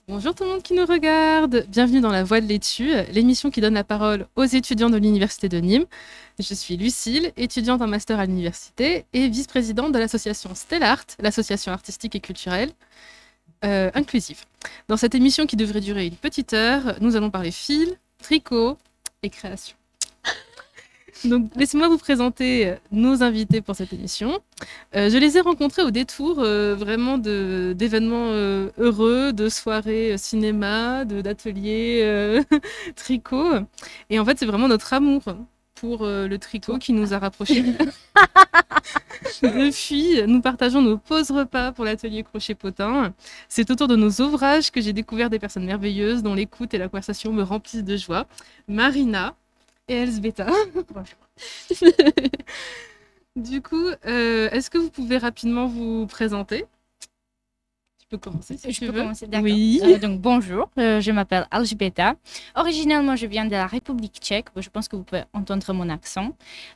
Bonjour tout le monde qui nous regarde, bienvenue dans La Voix de l'Étu, l'émission qui donne la parole aux étudiants de l'Université de Nîmes. Je suis Lucille, étudiante en master à l'université et vice-présidente de l'association Stellart, l'association artistique et culturelle inclusive. Dans cette émission qui devrait durer une petite heure, nous allons parler fil, tricot et création. Donc, laissez-moi vous présenter nos invités pour cette émission. Je les ai rencontrés au détour vraiment d'événements heureux, de soirées cinéma, d'ateliers tricot. Et en fait, c'est vraiment notre amour pour le tricot qui nous a rapprochés. Depuis, nous partageons nos pauses repas pour l'atelier crochet-potin. C'est autour de nos ouvrages que j'ai découvert des personnes merveilleuses dont l'écoute et la conversation me remplissent de joie. Marina et Elsbeta. Du coup, est-ce que vous pouvez rapidement vous présenter? Tu peux commencer si tu veux. Je peux commencer, d'accord. Oui. Donc bonjour, je m'appelle Elžbieta. Originellement, je viens de la République tchèque. Je pense que vous pouvez entendre mon accent.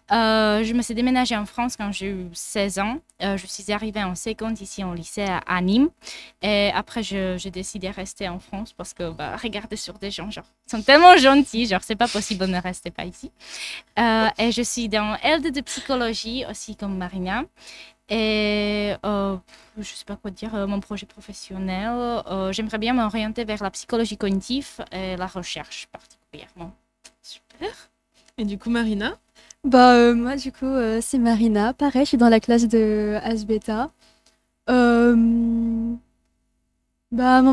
Je me suis déménagée en France quand j'ai eu 16 ans. Je suis arrivée en seconde ici au lycée à Nîmes. Et après, j'ai décidé de rester en France parce que regarder sur des gens, genre, ils sont tellement gentils, genre, c'est pas possible, ne restez pas ici. Et je suis dans LD de psychologie aussi comme Marina. Et je ne sais pas quoi dire, mon projet professionnel, j'aimerais bien m'orienter vers la psychologie cognitive et la recherche particulièrement. Super. Et du coup, Marina? Moi, du coup, c'est Marina. Pareil, je suis dans la classe de Asbeta. Mon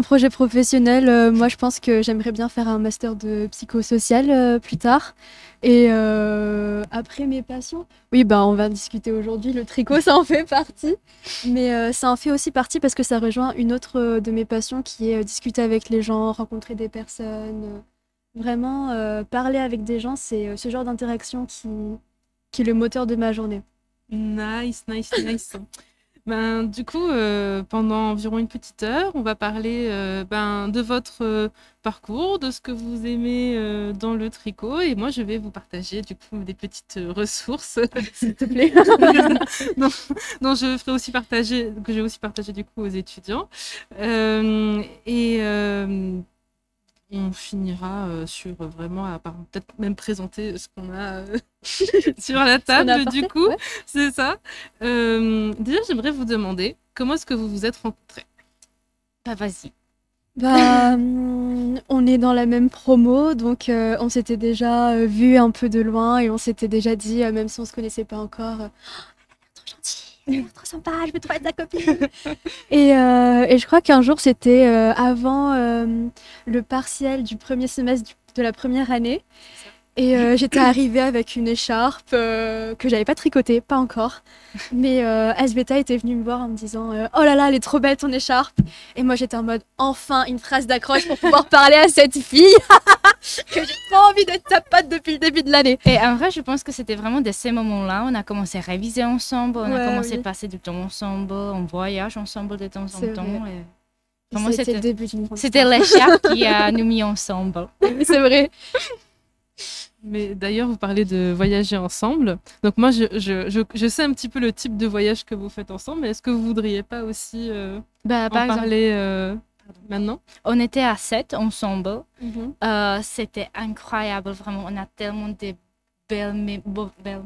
projet professionnel, moi, je pense que j'aimerais bien faire un master de psychosocial plus tard. Et après, mes passions, oui, on va discuter aujourd'hui. Le tricot, ça en fait partie. Mais ça en fait aussi partie parce que ça rejoint une autre de mes passions qui est discuter avec les gens, rencontrer des personnes. Vraiment, parler avec des gens, c'est ce genre d'interaction qui est le moteur de ma journée. Nice. Du coup, pendant environ une petite heure, on va parler de votre parcours, de ce que vous aimez dans le tricot. Et moi, je vais vous partager du coup des petites ressources, S'il te plaît. dont je ferai aussi partager, que je vais aussi partager du coup aux étudiants. On finira sur vraiment à peut-être même présenter ce qu'on a sur la table du coup, ouais. C'est ça. Déjà, j'aimerais vous demander comment est-ce que vous vous êtes rencontrés? Vas-y. On est dans la même promo, donc on s'était déjà vu un peu de loin et on s'était déjà dit, même si on se connaissait pas encore, elle a l'air trop gentille. Trop sympa, je vais trop être ta copine. Et je crois qu'un jour, c'était avant le partiel du premier semestre de la première année. Et j'étais arrivée avec une écharpe que j'avais pas tricotée, pas encore. Mais Elsbeta était venue me voir en me disant oh là là, elle est trop belle ton écharpe. Et moi j'étais en mode enfin une phrase d'accroche pour pouvoir parler à cette fille que j'ai trop envie d'être sa pote depuis le début de l'année. Et en vrai, je pense que c'était vraiment de ces moments-là, on a commencé à réviser ensemble, on a commencé à passer du temps ensemble, on voyage ensemble de temps en temps. Et... Vraiment, c'était le début d'une grande C'était l'écharpe qui a nous mis ensemble. C'est vrai. Mais d'ailleurs, vous parlez de voyager ensemble. Donc moi, je sais un petit peu le type de voyage que vous faites ensemble, mais est-ce que vous voudriez pas aussi en parler maintenant? On était à 7 ensemble. C'était incroyable, vraiment. On a tellement de belles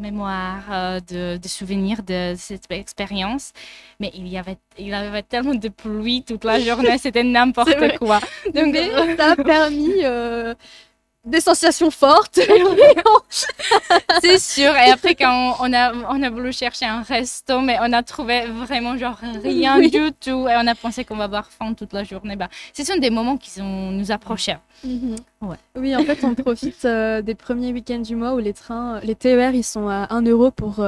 mémoires, de souvenirs de cette expérience. Mais il y avait tellement de pluie toute la journée, c'était n'importe quoi. Donc, mais ça a permis... des sensations fortes. C'est sûr. Et après, quand on a voulu chercher un resto, mais on a trouvé vraiment genre rien du tout. Et on a pensé qu'on va avoir faim toute la journée. Ce sont des moments qui nous approchaient. Ouais. Oui, en fait, on profite des premiers week-ends du mois où les TER, ils sont à 1 euro pour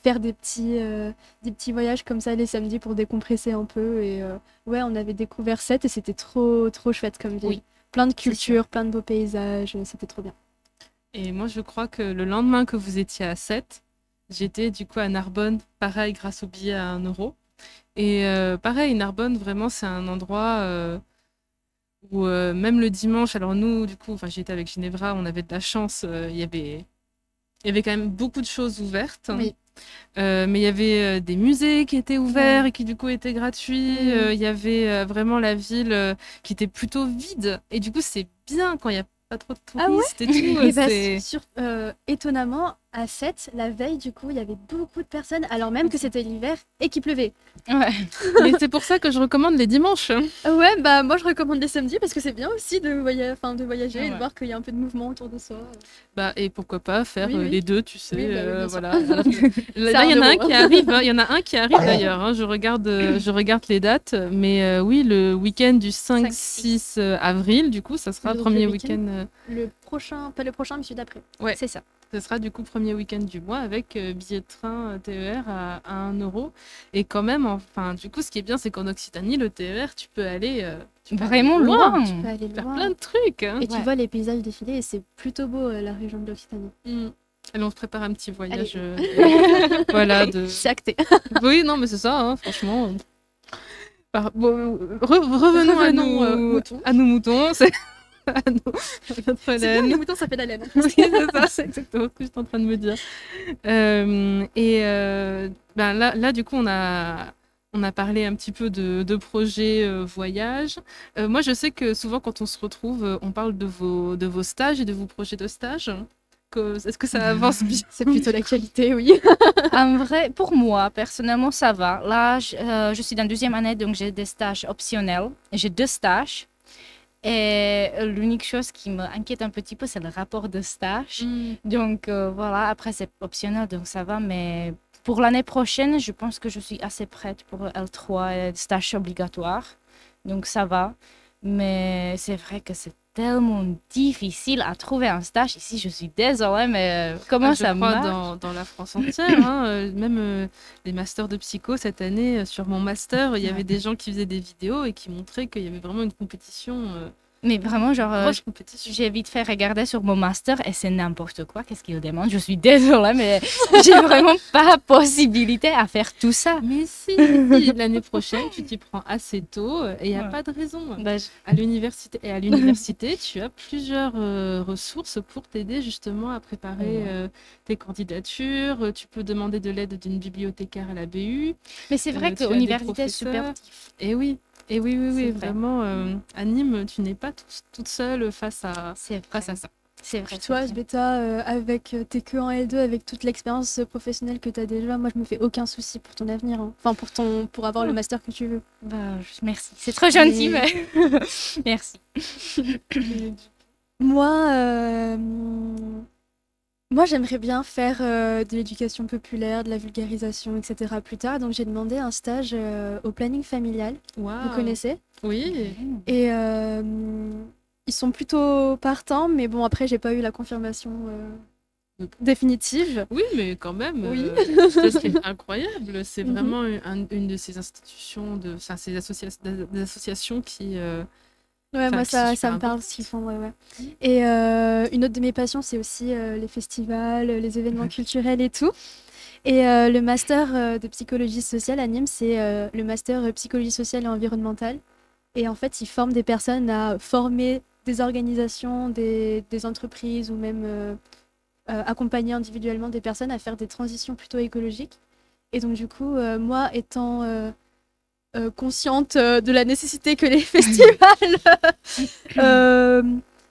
faire des petits voyages comme ça les samedis pour décompresser un peu. Et on avait découvert Sète et c'était trop chouette comme ville. Oui. Plein de cultures, plein de beaux paysages, c'était trop bien. Et moi, je crois que le lendemain que vous étiez à Sète, j'étais du coup à Narbonne, pareil, grâce au billet à 1 euro. Et pareil, Narbonne, vraiment, c'est un endroit où même le dimanche, alors nous, du coup, j'étais avec Ginevra, on avait de la chance, il y avait quand même beaucoup de choses ouvertes. Oui. Mais il y avait des musées qui étaient ouverts et qui du coup étaient gratuits. Il y avait vraiment la ville qui était plutôt vide. Et du coup, c'est bien quand il n'y a pas trop de touristes et tout. Et étonnamment, à 7, la veille, du coup, il y avait beaucoup de personnes, alors même que c'était l'hiver et qu'il pleuvait. Ouais. Mais c'est pour ça que je recommande les dimanches. Ouais, bah moi je recommande les samedis parce que c'est bien aussi de voyager et de Ouais. voir qu'il y a un peu de mouvement autour de soi. Bah, et pourquoi pas faire Oui, oui. les deux, tu sais. Oui, bah oui, bien sûr. Voilà. Là, C'est il y en a un €1. qui arrive. Il y en a un qui arrive d'ailleurs. Hein. Je regarde les dates. Mais oui, le week-end du 5-6 avril, du coup, ça sera Donc, premier le week-end. week-end. Le prochain, pas le prochain, mais celui d'après. Ouais. C'est ça. Ce sera du coup premier week-end du mois avec billet de train TER à 1 euro. Et quand même, enfin, du coup, ce qui est bien, c'est qu'en Occitanie, le TER, tu peux aller Vraiment loin. Tu peux aller faire loin. plein de trucs. Hein. Et tu vois les paysages défiler et c'est plutôt beau la région de l'Occitanie. Allez, on se prépare un petit voyage. Allez. Voilà. C'est acté. Oui, non, mais c'est ça, hein, franchement. Bon, revenons à nos moutons. C'est à notre C'est bien, laine. les moutons ça fait la laine. Oui, c'est ça, c'est exactement ce que j'étais en train de me dire. Ben là, du coup, on a parlé un petit peu de projets voyage. Moi, je sais que souvent, quand on se retrouve, on parle de vos stages et de vos projets de stage. Est-ce que ça avance bien? C'est plutôt l'actualité, oui. En vrai, pour moi, personnellement, ça va. Là, je suis dans 2e année, donc j'ai des stages optionnels. J'ai 2 stages. Et l'unique chose qui m'inquiète un petit peu, c'est le rapport de stage. Donc voilà, après c'est optionnel, donc ça va. Mais pour l'année prochaine, je pense que je suis assez prête pour L3 et stage obligatoire. Donc ça va. Mais c'est vrai que c'est tellement difficile à trouver un stage ici. Je suis désolée, mais comment ça Je crois marche? dans la France entière. Hein, même les masters de psycho cette année, sur mon master, il y avait des gens qui faisaient des vidéos et qui montraient qu'il y avait vraiment une compétition. Mais vraiment, genre, Grosse compétition. j'ai vite fait regarder sur mon master et c'est n'importe quoi. Qu'est-ce qu'ils demandent? Je suis désolée, mais j'ai vraiment pas possibilité à faire tout ça. Mais si, l'année prochaine, tu t'y prends assez tôt et il n'y a Ouais. pas de raison. Bah, À l'université, tu as plusieurs ressources pour t'aider justement à préparer tes candidatures. Tu peux demander de l'aide d'une bibliothécaire à la BU. Mais c'est vrai tu que as des l'université est super. professeurs. Et oui, oui, C'est vrai. vraiment, à Nîmes, tu n'es pas toute seule face à C'est ça. C'est vrai. Puis c'est toi, vrai. Beta, avec tes que en L2, avec toute l'expérience professionnelle que tu as déjà, moi je me fais aucun souci pour ton avenir. Hein. Enfin, pour avoir le master que tu veux. Bah, merci. C'est trop gentil, mais merci. Moi, moi j'aimerais bien faire de l'éducation populaire, de la vulgarisation, etc. plus tard. Donc j'ai demandé un stage au planning familial. Waouh. Vous connaissez? Oui. Et ils sont plutôt partants, mais bon, après, j'ai pas eu la confirmation définitive. Oui, mais quand même, Oui. ça serait incroyable. C'est Mhm. vraiment une de ces institutions, ces des associations qui. Ouais, Enfin, moi, qui sont ça super me parle ce qu'ils font, ouais, ouais. Et une autre de mes passions, c'est aussi les festivals, les événements culturels et tout. Et le master de psychologie sociale à Nîmes, c'est le master psychologie sociale et environnementale. Et en fait, ils forment des personnes à former des organisations, des entreprises ou même accompagner individuellement des personnes à faire des transitions plutôt écologiques. Et donc, du coup, moi, étant consciente de la nécessité que les festivals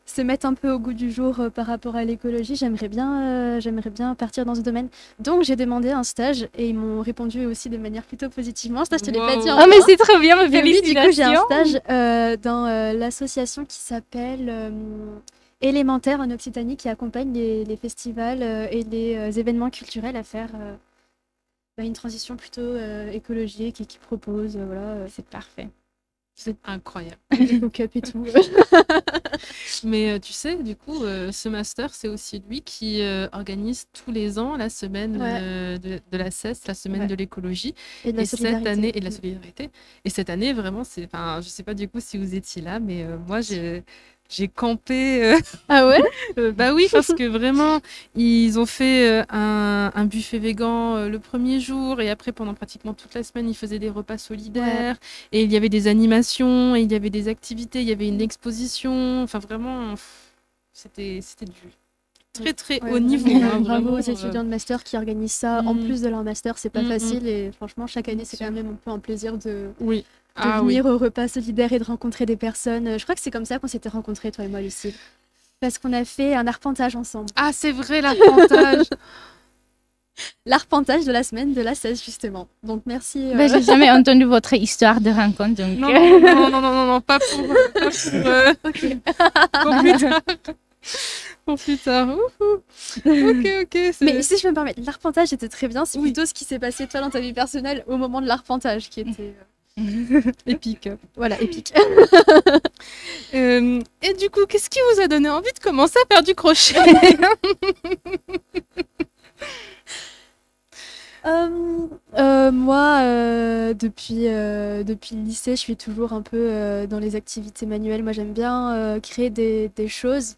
se mettent un peu au goût du jour par rapport à l'écologie, j'aimerais bien partir dans ce domaine. Donc, j'ai demandé un stage et ils m'ont répondu aussi de manière plutôt positivement. Ça, je te l'ai pas Wow. dit Oh, encore. mais c'est trop bien, mes Et oui, du coup, j'ai un félicitations. stage dans l'association qui s'appelle Élémentaire en Occitanie, qui accompagne les festivals et les événements culturels à faire une transition plutôt écologique et qui propose voilà, C'est parfait. C'est incroyable. les hook-up et tout. Mais tu sais, du coup, ce master, c'est aussi lui qui organise tous les ans la semaine de la CES, la semaine Ouais. de l'écologie. Et de la Et cette solidarité. année, et de la solidarité. Et cette année, vraiment, je sais pas du coup si vous étiez là, mais moi, j'ai campé. Ah ouais? Bah oui, parce que vraiment, ils ont fait un buffet végan le premier jour, et après, pendant pratiquement toute la semaine, ils faisaient des repas solidaires, et il y avait des animations, et il y avait des activités, il y avait une exposition. Enfin, vraiment, c'était très très Ouais, haut niveau. vraiment, hein, bravo vraiment, aux étudiants de master qui organisent ça en plus de leur master, c'est pas Mm, mm. facile et franchement chaque année c'est Bien quand même un peu un plaisir de Oui. Ah venir au repas solidaire et de rencontrer des personnes. Je crois que c'est comme ça qu'on s'était rencontrés toi et moi Lucie. Parce qu'on a fait un arpentage ensemble. Ah, c'est vrai, l'arpentage. L'arpentage de la semaine de la 16 justement. Donc merci. J'ai jamais entendu votre histoire de rencontre, donc... Non, non, non, non, non, non, pas pour, Ok. pour plus tard. Pour plus tard. Ouhou. Ok, ok. Mais si je peux me permettre, l'arpentage était très bien. C'est Oui. plutôt ce qui s'est passé toi dans ta vie personnelle au moment de l'arpentage qui était épique. voilà épique. Et du coup, qu'est-ce qui vous a donné envie de commencer à faire du crochet? Moi, depuis le lycée, je suis toujours un peu dans les activités manuelles. Moi, j'aime bien créer des choses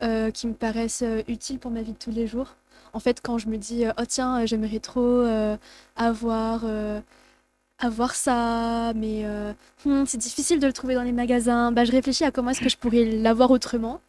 qui me paraissent utiles pour ma vie de tous les jours. En fait, quand je me dis, oh tiens, j'aimerais trop avoir, avoir ça, mais c'est difficile de le trouver dans les magasins, bah, je réfléchis à comment est-ce que je pourrais l'avoir autrement.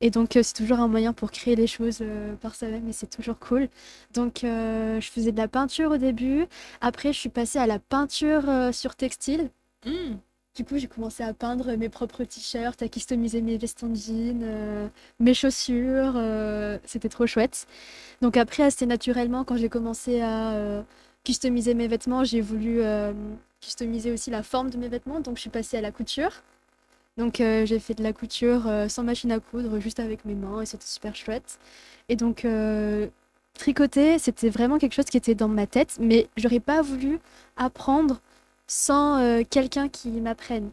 Et donc, c'est toujours un moyen pour créer les choses par soi-même et c'est toujours cool. Donc, je faisais de la peinture au début. Après, je suis passée à la peinture sur textile. Mm. Du coup, j'ai commencé à peindre mes propres t-shirts, à customiser mes vestons de jean, mes chaussures. C'était trop chouette. Donc après, assez naturellement, quand j'ai commencé à customiser mes vêtements, j'ai voulu customiser aussi la forme de mes vêtements. Donc, je suis passée à la couture. Donc j'ai fait de la couture sans machine à coudre, juste avec mes mains et c'était super chouette. Et donc tricoter, c'était vraiment quelque chose qui était dans ma tête, mais j'aurais pas voulu apprendre sans quelqu'un qui m'apprenne.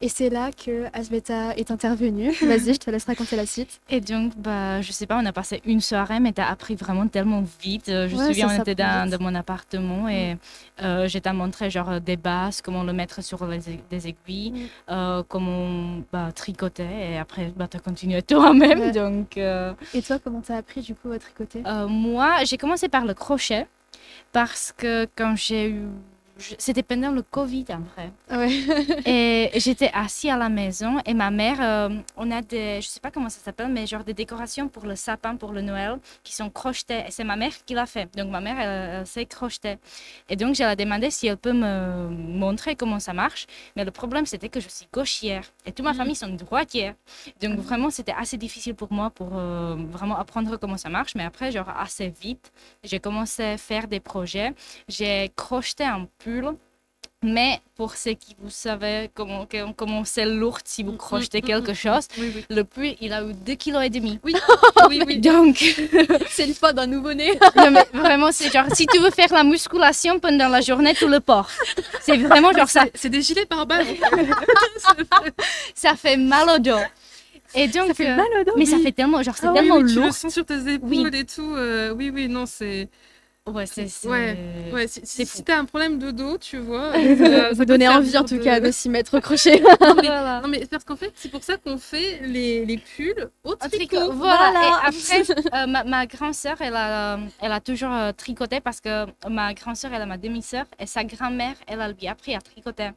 Et c'est là que Asbeta est intervenue. Vas-y, je te laisse raconter la suite. Et donc, bah, je sais pas, on a passé une soirée, mais t'as appris vraiment tellement vite. Je me Ouais, souviens, ça on était s'apprend vite. dans mon appartement et je t'ai montré genre des bases, comment le mettre sur des aiguilles, comment bah, tricoter et après, bah, t'as continué toi-même. Ouais. Donc, Et toi, comment t'as appris du coup à tricoter? moi, j'ai commencé par le crochet parce que quand j'ai eu... C'était pendant le Covid en vrai. Ouais. Et j'étais assise à la maison et ma mère, on a des, je sais pas comment ça s'appelle, mais genre des décorations pour le sapin, pour le Noël, qui sont crochetées. Et c'est ma mère qui l'a fait. Donc ma mère, elle sait crocheter. Et donc je lui ai demandé si elle peut me montrer comment ça marche. Mais le problème, c'était que je suis gauchière et toute ma famille sont droitières. Donc vraiment, c'était assez difficile pour moi pour vraiment apprendre comment ça marche. Mais après, genre assez vite, j'ai commencé à faire des projets. J'ai crocheté un pull. Mais pour ceux qui vous savez comment c'est lourd si vous crochetez quelque chose, Oui, oui. le pull, il a eu 2,5 kg. Oui, oui, oui. Donc, C'est le pas d'un nouveau-né. non, mais vraiment, c'est genre, si tu veux faire la musculation pendant la journée, tu le portes. C'est vraiment genre ça. C'est des gilets pare-balles. Ça fait mal au dos. Et donc, Ça fait mal au dos. mais ça fait tellement, genre, c'est Ah oui, tellement oui, tu le lourd. sens sur tes épaules Oui. et tout. Oui, oui, non, c'est... Ouais, Ouais, si fou. t'as un problème de dos, tu vois... Vous donnez envie en tout cas de s'y mettre au crochet. Non, mais parce qu'en fait, c'est pour ça qu'on fait les pulls au Un tricot. tricot. Voilà. Voilà. Et après, ma grande sœur, elle a toujours tricoté parce que ma grande sœur, elle a ma demi-sœur et sa grand-mère, elle a lui appris à tricoter.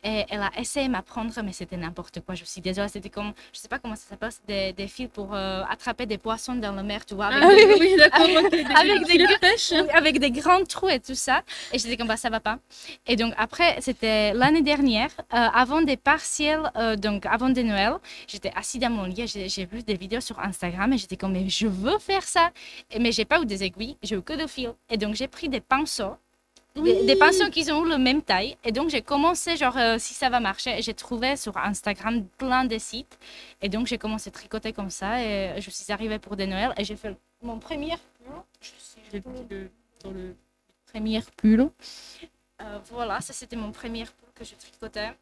Et elle a essayé de m'apprendre, mais c'était n'importe quoi. Je suis désolée, c'était comme, je sais pas comment ça s'appelle, des fils pour attraper des poissons dans la mer, tu vois, avec Ah des, oui, oui, d'accord. ok, avec des filets de pêche. oui, avec des grands trous et tout ça. Et j'étais comme, bah, ça va pas. Et donc, après, c'était l'année dernière, avant des partiels, donc avant de Noël, j'étais assise dans mon lit, j'ai vu des vidéos sur Instagram et j'étais comme, mais je veux faire ça. Mais j'ai pas eu des aiguilles, j'ai eu que des fils. Et donc, j'ai pris des pinceaux. Des pinceaux qui ont la même taille. Et donc, j'ai commencé, genre, si ça va marcher. J'ai trouvé sur Instagram plein de sites. Et donc, j'ai commencé à tricoter comme ça. Et je suis arrivée pour des Noëls. Et j'ai fait mon premier pull. J'ai dans le... Premier pull. Voilà, ça, c'était mon premier pull que je tricotais.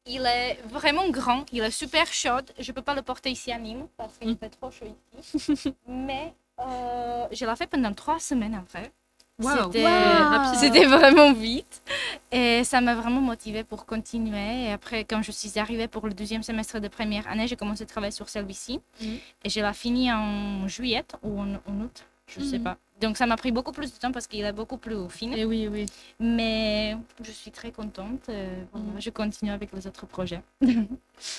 Il est vraiment grand. Il est super chaud. Je ne peux pas le porter ici à Nîmes parce qu'il fait trop chaud ici. Mais je l'ai fait pendant 3 semaines après. Wow. C'était vraiment vite et ça m'a vraiment motivée pour continuer. Et après, quand je suis arrivée pour le 2e semestre de première année, j'ai commencé à travailler sur celui-ci et je l'ai fini en juillet ou en août, je ne sais pas. Donc ça m'a pris beaucoup plus de temps parce qu'il est beaucoup plus fin. Et oui, oui. Mais je suis très contente. Voilà, je continue avec les autres projets.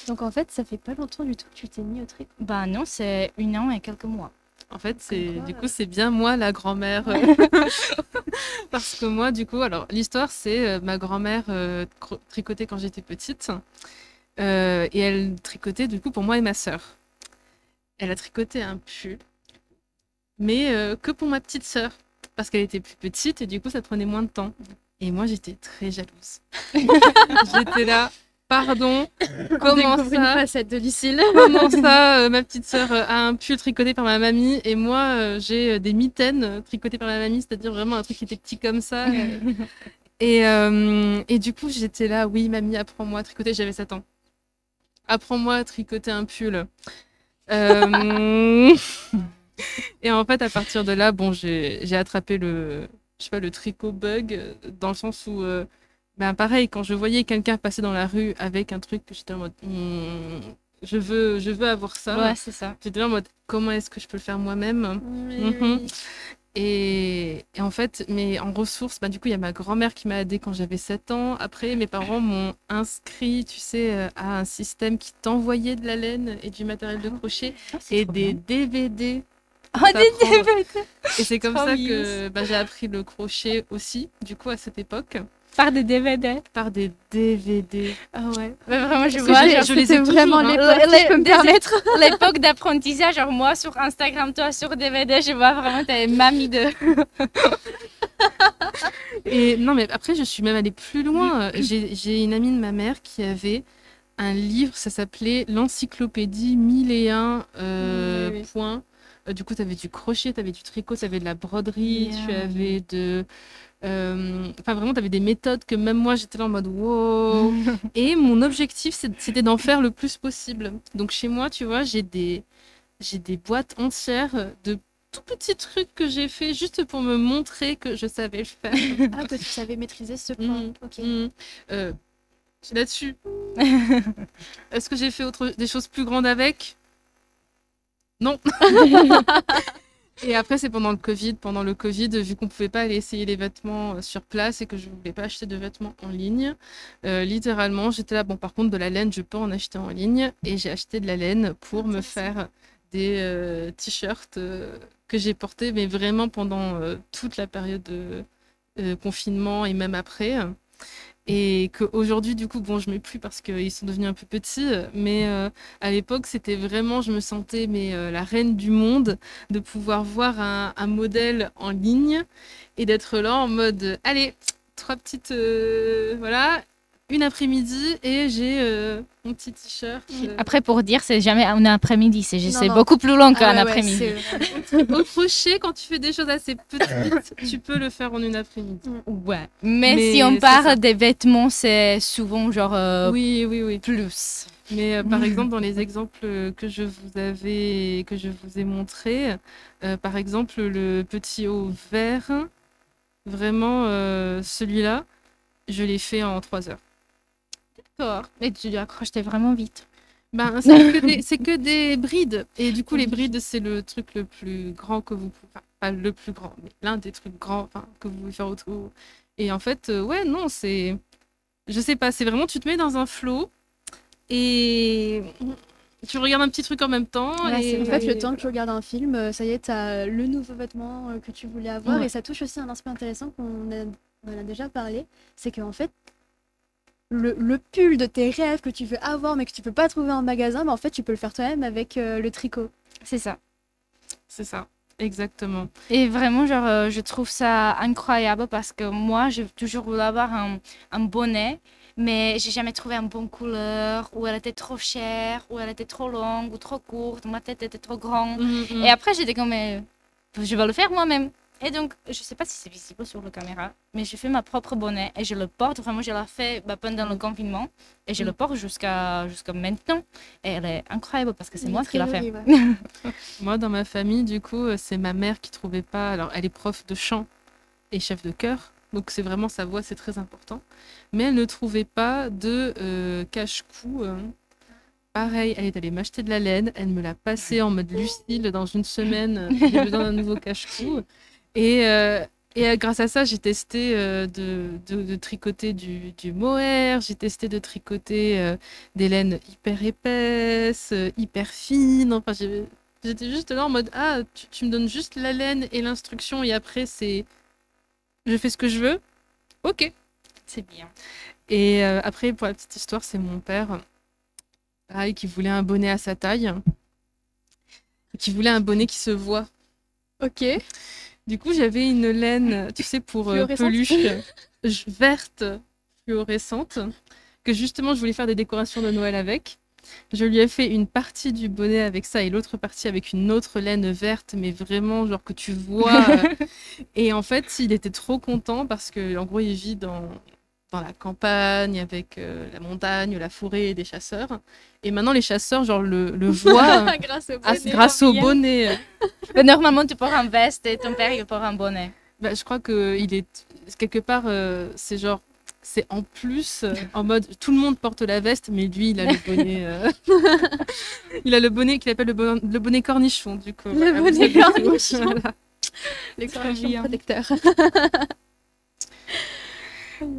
Donc en fait, ça fait pas longtemps du tout que tu t'es mis au tricot. Bah non, c'est 1 an et quelques mois. En fait, Comme du quoi, coup, c'est bien moi la grand-mère. Parce que moi, du coup, alors l'histoire, c'est ma grand-mère tricotait quand j'étais petite. Et elle tricotait du coup pour moi et ma sœur. Elle a tricoté un pull, mais que pour ma petite sœur. Parce qu'elle était plus petite et du coup, ça prenait moins de temps. Et moi, j'étais très jalouse. J'étais là, pardon, comment découvre une ça facette de Lucille. Comment ça, ma petite sœur a un pull tricoté par ma mamie et moi j'ai des mitaines tricotées par ma mamie, c'est-à-dire vraiment un truc qui était petit comme ça. Et du coup j'étais là, oui mamie, apprends-moi à tricoter, j'avais 7 ans. Apprends-moi à tricoter un pull. Euh, Et en fait à partir de là, bon j'ai attrapé je sais pas, le tricot bug dans le sens où ben pareil, quand je voyais quelqu'un passer dans la rue avec un truc, j'étais en mode je veux avoir ça. Ouais, c'est ça. J'étais là en mode comment est-ce que je peux le faire moi-même. Oui, oui. Et en fait, mais en ressources, bah, du coup, il y a ma grand-mère qui m'a aidée quand j'avais 7 ans. Après, mes parents m'ont inscrit, tu sais, à un système qui t'envoyait de la laine et du matériel de crochet et des DVD. Oh, pour des t'apprendre. DVD. Et c'est comme Trop ça mignon. que bah, j'ai appris le crochet aussi, du coup, à cette époque, Par des DVD. par des DVD. Ah ouais. Mais vraiment, je Parce vois, que genre, je les ai C'était vraiment toujours, hein. l'époque, si je peux me permettre. l'époque d'apprentissage, genre moi sur Instagram, toi sur DVD, je vois vraiment t'es mamie de... Et non, mais après, je suis même allée plus loin. J'ai une amie de ma mère qui avait un livre, ça s'appelait l'encyclopédie 1001 Oui, oui. points. Du coup, tu avais du crochet, tu avais du tricot, tu avais de la broderie, tu avais de... Enfin, vraiment, tu avais des méthodes que même moi, j'étais là en mode wow. Et mon objectif, c'était d'en faire le plus possible. Donc, chez moi, tu vois, j'ai des boîtes entières de tout petits trucs que j'ai fait juste pour me montrer que je savais le faire. Ah, que tu savais maîtriser ce point. Mhm. Ok. Euh, Là-dessus. Est-ce que j'ai fait des choses plus grandes avec? Non. Et après, c'est pendant le Covid. Pendant le Covid, vu qu'on pouvait pas aller essayer les vêtements sur place et que je voulais pas acheter de vêtements en ligne, littéralement, j'étais là. Bon, par contre, de la laine, je peux en acheter en ligne. Et j'ai acheté de la laine pour me faire des t-shirts que j'ai portés, mais vraiment pendant toute la période de confinement et même après. Et qu'aujourd'hui, du coup, bon, je mets plus parce qu'ils sont devenus un peu petits, mais à l'époque, c'était vraiment, je me sentais mais, la reine du monde de pouvoir voir un modèle en ligne et d'être là en mode, allez, 3 petites, voilà, une après-midi et j'ai mon petit t-shirt. Après, pour dire, c'est jamais un après-midi, c'est Non, c'est non. beaucoup plus long qu'un Ah ouais, ouais, après-midi. c'est- Au crochet, quand tu fais des choses assez petites, tu peux le faire en une après-midi. Ouais. Mais Mais si on c'est ça. parle des vêtements, c'est souvent genre Oui, oui, oui. plus. Mais par exemple, dans les exemples que je vous ai montrés, par exemple, le petit haut vert, vraiment, celui-là, je l'ai fait en 3 heures. D'accord. Et tu dois accrocher vraiment vite. Ben, c'est que des brides. Et du coup, les brides, c'est le truc le plus grand que vous pouvez... Enfin, pas le plus grand, mais l'un des trucs grands enfin, que vous pouvez faire autour. Et en fait, ouais, non, c'est... Je sais pas, c'est vraiment, tu te mets dans un flow et tu regardes un petit truc en même temps. Ouais, et c'est En vrai. fait, le temps que tu regardes un film, ça y est, t'as le nouveau vêtement que tu voulais avoir. Ouais. Et ça touche aussi un aspect intéressant on en a déjà parlé. C'est qu'en fait, le pull de tes rêves que tu veux avoir mais que tu peux pas trouver en magasin, en fait, tu peux le faire toi-même avec le tricot. C'est ça. C'est ça, exactement. Et vraiment, genre, je trouve ça incroyable parce que moi, j'ai toujours voulu avoir un bonnet, mais j'ai jamais trouvé une bonne couleur, ou elle était trop chère, ou elle était trop longue, ou trop courte, ma tête était trop grande. Et après, j'étais comme, mais je vais le faire moi-même. Et donc, je sais pas si c'est visible sur la caméra, mais j'ai fait ma propre bonnet et je le porte. Vraiment, je l'ai fait pendant le confinement et je le porte jusqu'à maintenant. Et elle est incroyable parce que c'est moi qui l'ai fait. Moi, dans ma famille, du coup, c'est ma mère qui trouvait pas. Alors, elle est prof de chant et chef de chœur, donc c'est vraiment sa voix, c'est très important. Mais elle ne trouvait pas de cache-cou. Pareil, elle est allée m'acheter de la laine, elle me l'a passé en mode Lucille dans une semaine. J'ai besoin d'un nouveau cache-cou. Et grâce à ça, j'ai testé de tricoter du mohair, j'ai testé de tricoter des laines hyper épaisses, hyper fines. Enfin, J'étais juste là en mode, ah, tu me donnes juste la laine et l'instruction et après, je fais ce que je veux. Ok. C'est bien. Et après, pour la petite histoire, c'est mon père qui voulait un bonnet à sa taille, qui voulait un bonnet qui se voit. Ok. Du coup, j'avais une laine, tu sais, pour Fluorescente. peluche verte fluorescente, que justement, je voulais faire des décorations de Noël avec. Je lui ai fait une partie du bonnet avec ça et l'autre partie avec une autre laine verte, mais vraiment, genre que tu vois. Et en fait, il était trop content parce que, en gros, il vit dans la campagne avec la montagne, la forêt et des chasseurs. Et maintenant, les chasseurs, genre, le voient Grâce au bonnet. grâce au bonnet. Mais normalement, tu portes un veste et ton père, il porte un bonnet. Bah, je crois que il est quelque part, c'est genre, c'est en plus, en mode, tout le monde porte la veste, mais lui, il a le bonnet. Il a le bonnet qu'il appelle le bonnet cornichon, du coup. Le Voilà, bonnet vous avez tout. cornichon. Voilà. Les Très cornichons bien. protecteurs.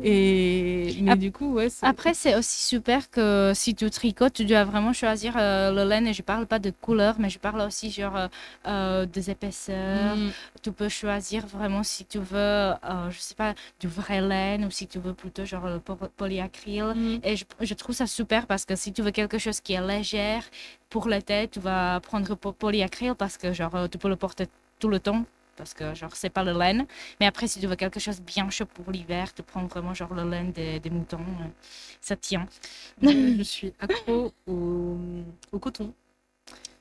Mais du coup, ouais. Après, c'est aussi super que si tu tricotes, tu dois vraiment choisir le laine. Et je parle pas de couleur, mais je parle aussi genre des épaisseurs. Mm. Tu peux choisir vraiment si tu veux, je sais pas, du vrai laine ou si tu veux plutôt genre le polyacryl. Mm. Et je trouve ça super parce que si tu veux quelque chose qui est légère pour l'été, tu vas prendre polyacryl parce que genre tu peux le porter tout le temps. Parce que genre c'est pas le laine, mais après si tu veux quelque chose bien chaud pour l'hiver, tu prends vraiment genre le laine des moutons, ça tient. Je suis accro au coton.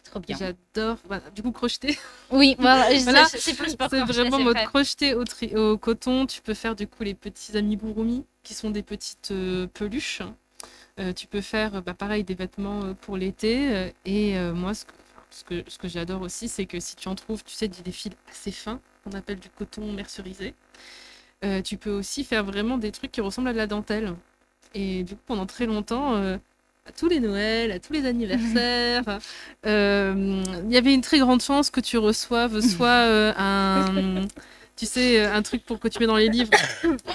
Trop bien. J'adore, voilà, du coup, crocheter. Oui, voilà, Voilà, c'est plus pour C'est crocheter, vraiment c'est mode vrai. crocheter au coton. Tu peux faire du coup les petits amigurumi, qui sont des petites peluches. Tu peux faire pareil des vêtements pour l'été. Moi, ce que j'adore aussi, c'est que si tu en trouves, tu sais, des fils assez fins, qu'on appelle du coton mercerisé, tu peux aussi faire vraiment des trucs qui ressemblent à de la dentelle. Et du coup, pendant très longtemps, à tous les Noëls, à tous les anniversaires, il y avait une très grande chance que tu reçoives soit tu sais, un truc pour que tu mets dans les livres,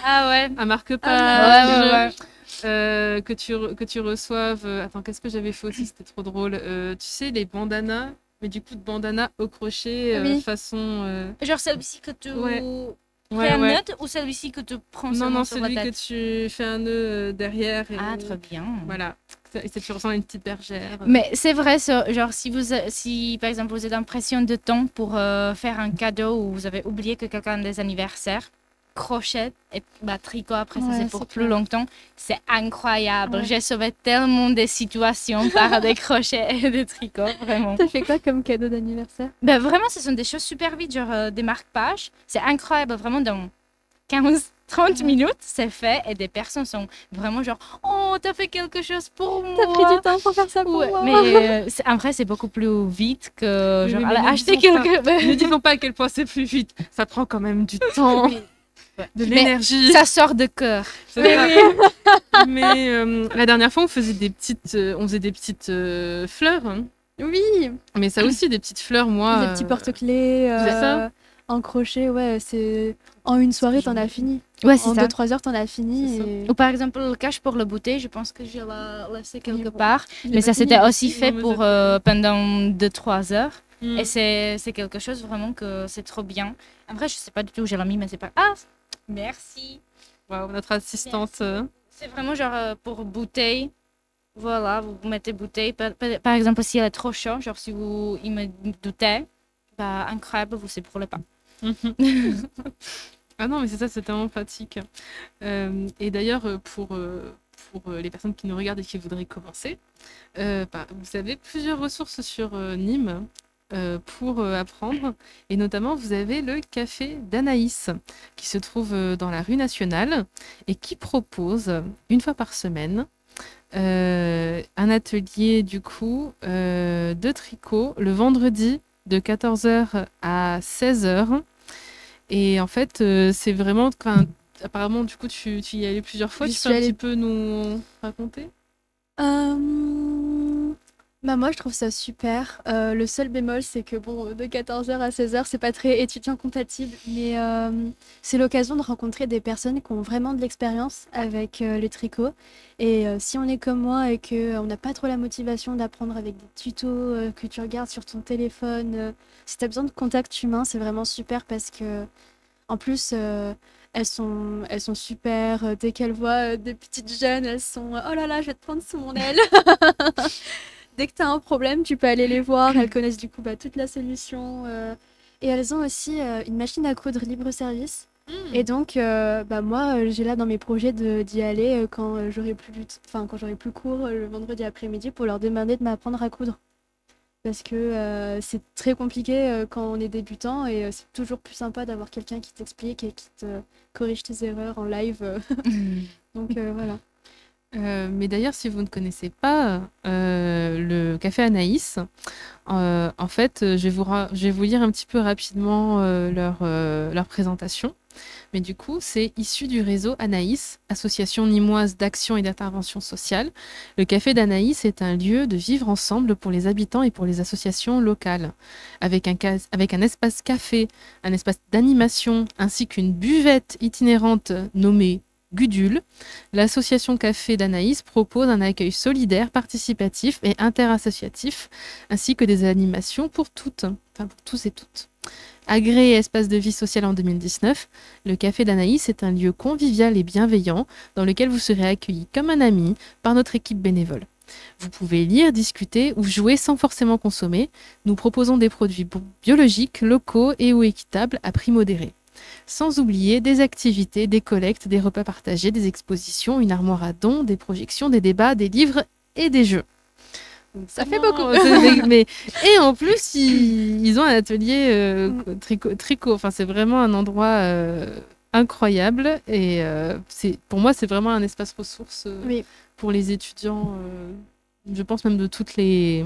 Ah ouais. un Ouais, marque-page, ouais, ouais. que tu reçoives. Attends, qu'est-ce que j'avais fait aussi? C'était trop drôle. Tu sais, les bandanas, mais du coup, de bandanas au crochet, Oui. façon. Genre celui-ci que tu Ouais. fais Ouais, un ouais. nœud ou celui-ci que tu prends Non, seulement non, sur la celui que tête? tu fais un nœud derrière. Et, Ah, très bien. Voilà. Et ça, tu ressembles à une petite bergère. Mais c'est vrai, genre si par exemple vous êtes en pression de temps pour faire un cadeau ou vous avez oublié que quelqu'un a des anniversaires, crochet et tricot après ça Ouais, c'est pour c'est plus clair. longtemps, c'est incroyable. Ouais. J'ai sauvé tellement des situations par des crochets et des tricots, vraiment. T'as fait quoi comme cadeau d'anniversaire? Ben, vraiment, ce sont des choses super vite, genre des marque-pages. C'est incroyable, vraiment dans 15-30 minutes, c'est fait et des personnes sont vraiment genre oh t'as fait quelque chose pour moi. T'as pris du temps pour faire ça pour Ouais, moi. mais en vrai, c'est beaucoup plus vite que Oui, genre mais aller ne acheter disons pas- quelque Ne disons pas à quel point c'est plus vite. Ça prend quand même du temps, de Mais l'énergie. ça sort de cœur. C'est ça. Mais la dernière fois, on faisait des petites fleurs. Hein. Oui, Mais ça aussi, des petites fleurs, moi. des petits porte-clés c'est ça. en crochet, ouais, c'est en une soirée t'en as fini. Ouais, En 2-3 heures t'en as fini. C'est ça. Et... Ou par exemple, le cache pour le bouteille, je pense que je l'ai laissé quelque bon. part. Je l'ai Mais pas ça, c'était fini. aussi fait Non, mais pour c'est- pendant 2-3 heures. Mm. Et c'est quelque chose vraiment que c'est trop bien. En vrai, je sais pas du tout où j'ai mis, mais c'est pas. Ah, merci. Waouh, notre assistante. C'est vraiment genre pour bouteille. Voilà, vous mettez bouteille. Par exemple, si elle est trop chaude, genre si vous il me doutez, bah incroyable, vous s'éproulez pas. Ah non, mais c'est ça, c'est tellement pratique. Et d'ailleurs, pour les personnes qui nous regardent et qui voudraient commencer, vous avez plusieurs ressources sur Nîmes pour apprendre. Et notamment, vous avez le café d'Anaïs, qui se trouve dans la rue Nationale et qui propose, une fois par semaine, un atelier du coup de tricot le vendredi de 14h à 16h. Et en fait, c'est vraiment. Apparemment, du coup, tu y es allé plusieurs fois. J'y Tu suis peux un allée. petit peu nous raconter? Euh, Bah moi je trouve ça super. Le seul bémol c'est que bon de 14h à 16h c'est pas très étudiant compatible mais c'est l'occasion de rencontrer des personnes qui ont vraiment de l'expérience avec le tricot et si on est comme moi et que on n'a pas trop la motivation d'apprendre avec des tutos que tu regardes sur ton téléphone, si tu as besoin de contact humain c'est vraiment super parce que en plus elles sont super. Dès qu'elles voient des petites jeunes, elles sont oh là là, je vais te prendre sous mon aile. Dès que tu as un problème, tu peux aller les voir. Elles connaissent du coup toute la solution. Et elles ont aussi une machine à coudre libre service. Et donc, moi, j'ai là dans mes projets d'y aller quand quand j'aurai plus cours le vendredi après-midi pour leur demander de m'apprendre à coudre. Parce que c'est très compliqué quand on est débutant et c'est toujours plus sympa d'avoir quelqu'un qui t'explique et qui te corrige tes erreurs en live. Donc voilà. Mais d'ailleurs, si vous ne connaissez pas le Café Anaïs, en fait, je vais vous lire un petit peu rapidement leur présentation. Mais du coup, c'est issu du réseau Anaïs, association nîmoise d'action et d'intervention sociale. Le Café d'Anaïs est un lieu de vivre ensemble pour les habitants et pour les associations locales. Avec un espace café, un espace d'animation, ainsi qu'une buvette itinérante nommée Gudule, l'association Café d'Anaïs propose un accueil solidaire, participatif et interassociatif, ainsi que des animations pour toutes, enfin pour tous et toutes. Agréé espace de vie sociale en 2019, le Café d'Anaïs est un lieu convivial et bienveillant dans lequel vous serez accueilli comme un ami par notre équipe bénévole. Vous pouvez lire, discuter ou jouer sans forcément consommer. Nous proposons des produits biologiques, locaux et ou équitables à prix modéré. Sans oublier des activités, des collectes, des repas partagés, des expositions, une armoire à dons, des projections, des débats, des livres et des jeux. Donc, Ça fait beaucoup. Et en plus, ils ont un atelier tricot. Enfin, c'est vraiment un endroit incroyable. Et pour moi, c'est vraiment un espace ressource Oui. pour les étudiants. Je pense même de toutes les...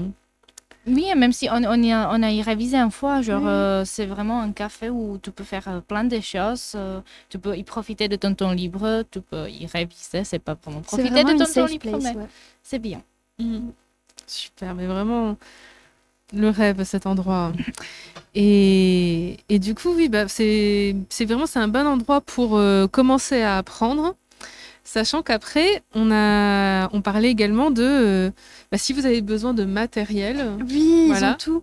Oui, même si on a y révisé une fois, genre, c'est vraiment un café où tu peux faire plein de choses. Tu peux y profiter de ton temps libre, tu peux y réviser. C'est pas vraiment C'est profiter vraiment de une ton temps safe libre, place, mais ouais. c'est bien. Super, mais vraiment le rêve, cet endroit. Et du coup, oui, c'est un bon endroit pour commencer à apprendre. Sachant qu'après, on parlait également de si vous avez besoin de matériel. Oui, voilà. ils ont tout.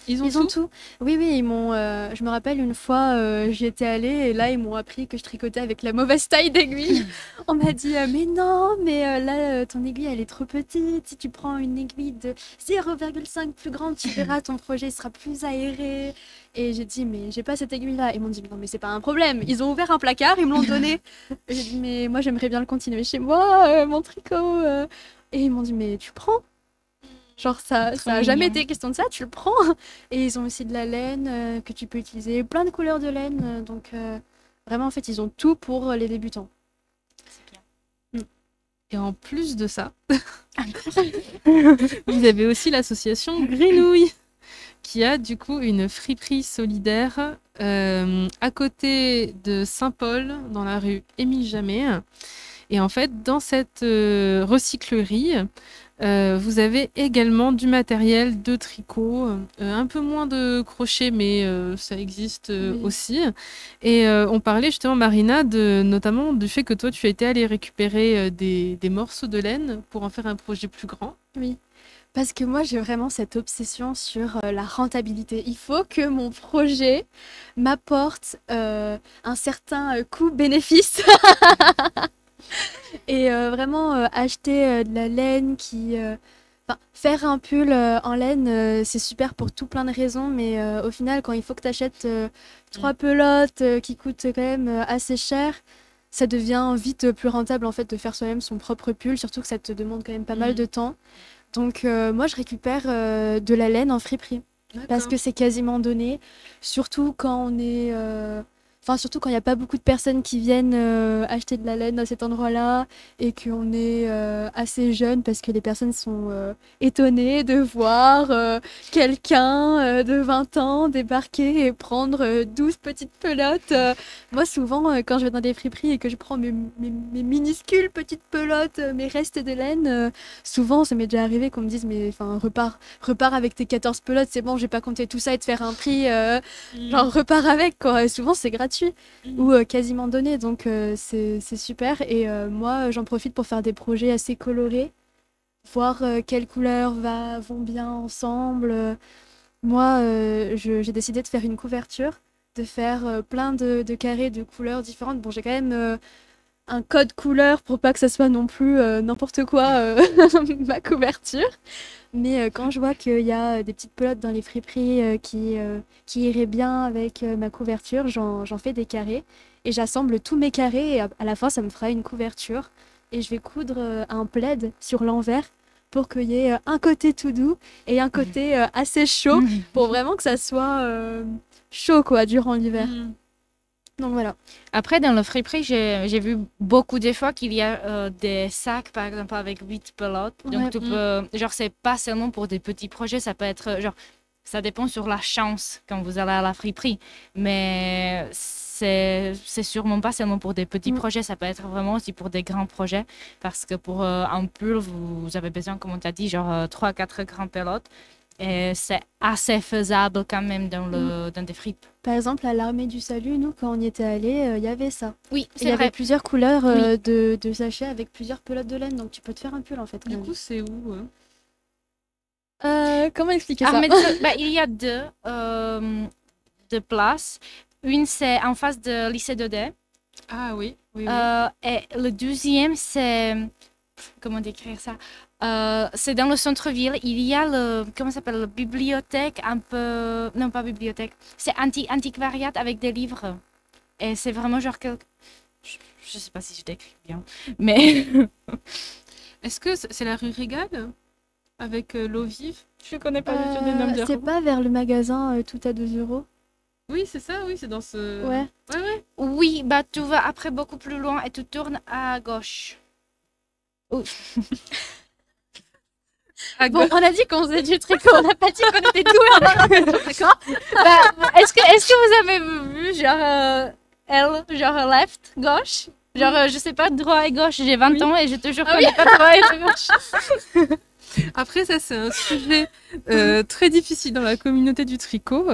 Ils ont tout. Oui, ils m'ont. Je me rappelle une fois, j'y étais allée et là, ils m'ont appris que je tricotais avec la mauvaise taille d'aiguille. On m'a dit, mais non, mais là, ton aiguille, elle est trop petite. Si tu prends une aiguille de 0,5 plus grande, tu verras, ton projet sera plus aéré. Et j'ai dit, mais j'ai pas cette aiguille-là. Ils m'ont dit, non, mais c'est pas un problème. Ils ont ouvert un placard, ils me l'ont donné. Et j'ai dit, mais moi, j'aimerais bien le continuer chez moi, mon tricot. Et ils m'ont dit, mais tu prends. Genre, ça a jamais été question de ça, tu le prends. Et ils ont aussi de la laine que tu peux utiliser, plein de couleurs de laine. Donc, vraiment, en fait, ils ont tout pour les débutants. C'est bien. Et en plus de ça, vous avez aussi l'association Grenouille, qui a du coup une friperie solidaire à côté de Saint-Paul, dans la rue Émile Jamet. Et en fait, dans cette recyclerie, vous avez également du matériel de tricot, un peu moins de crochet, mais ça existe aussi. Et on parlait justement, Marina, notamment du fait que toi, tu as été allée récupérer des morceaux de laine pour en faire un projet plus grand. Oui, parce que moi, j'ai vraiment cette obsession sur la rentabilité. Il faut que mon projet m'apporte un certain coût-bénéfice. Et vraiment acheter de la laine faire un pull en laine, c'est super pour tout plein de raisons, mais au final, quand il faut que tu achètes 3 pelotes qui coûtent quand même assez cher, ça devient vite plus rentable en fait de faire soi-même son propre pull, surtout que ça te demande quand même pas mal de temps. Donc moi, je récupère de la laine en friperie, parce que c'est quasiment donné, surtout quand on est Enfin, surtout quand il n'y a pas beaucoup de personnes qui viennent acheter de la laine à cet endroit-là et qu'on est assez jeune parce que les personnes sont étonnées de voir quelqu'un de 20 ans débarquer et prendre 12 petites pelotes. Moi, souvent, quand je vais dans des friperies et que je prends mes minuscules petites pelotes, mes restes de laine, souvent, ça m'est déjà arrivé qu'on me dise, mais enfin, repars avec tes 14 pelotes, c'est bon, j'ai pas compté tout ça et te faire un prix, genre repars avec, quoi. Et souvent, c'est gratuit ou quasiment donné, donc c'est super. Et moi, j'en profite pour faire des projets assez colorés, voir quelles couleurs vont bien ensemble. Moi, j'ai décidé de faire une couverture, de faire plein de carrés de couleurs différentes. Bon, j'ai quand même un code couleur pour pas que ça soit non plus n'importe quoi ma couverture. Mais quand je vois qu'il y a des petites pelotes dans les friperies qui iraient bien avec ma couverture, j'en fais des carrés et j'assemble tous mes carrés et à la fin ça me fera une couverture et je vais coudre un plaid sur l'envers pour qu'il y ait un côté tout doux et un côté assez chaud pour vraiment que ça soit chaud quoi durant l'hiver. Donc voilà. Après, dans le friperie, j'ai vu beaucoup de fois qu'il y a des sacs, par exemple, avec 8 pelotes. Donc, tu peux, genre, c'est pas seulement pour des petits projets, ça peut être, genre, ça dépend sur la chance quand vous allez à la friperie. Mais c'est sûrement pas seulement pour des petits projets, ça peut être vraiment aussi pour des grands projets. Parce que pour un pull, vous avez besoin, comme on t'a dit, genre 3-4 grands pelotes. Et c'est assez faisable quand même dans des fripes. Par exemple, à l'Armée du Salut, nous, quand on y était allés, il y avait ça. Oui, c'est Il y vrai. avait plusieurs couleurs de sachets avec plusieurs pelotes de laine, donc tu peux te faire un pull en fait. Du coup, c'est où Comment expliquer ça? Il y a deux places. Une, c'est en face de lycée Daudet. Ah oui, oui. Et le deuxième, c'est... Comment décrire ça? C'est dans le centre-ville. Il y a comment ça s'appelle, la bibliothèque un peu... Non, pas bibliothèque. C'est antiquariat avec des livres. Et c'est vraiment genre... Je sais pas si je décris bien. Mais... Est-ce que c'est la rue Régal avec l'eau vive? Je connais pas du tout des noms de c'est pas vers le magasin tout à 2 €? Oui, c'est ça, oui, c'est dans ce... Ouais. Ouais. Oui, bah tu vas après beaucoup plus loin et tu tournes à gauche. Bon, on a dit qu'on faisait du tricot, on n'a pas dit qu'on était doués en architecture, d'accord? Est-ce que vous avez vu genre L, genre left, gauche? Genre je sais pas, droit et gauche, j'ai 20 ans et je te jure qu'on n'est pas droit et gauche. Après, ça, c'est un sujet très difficile dans la communauté du tricot.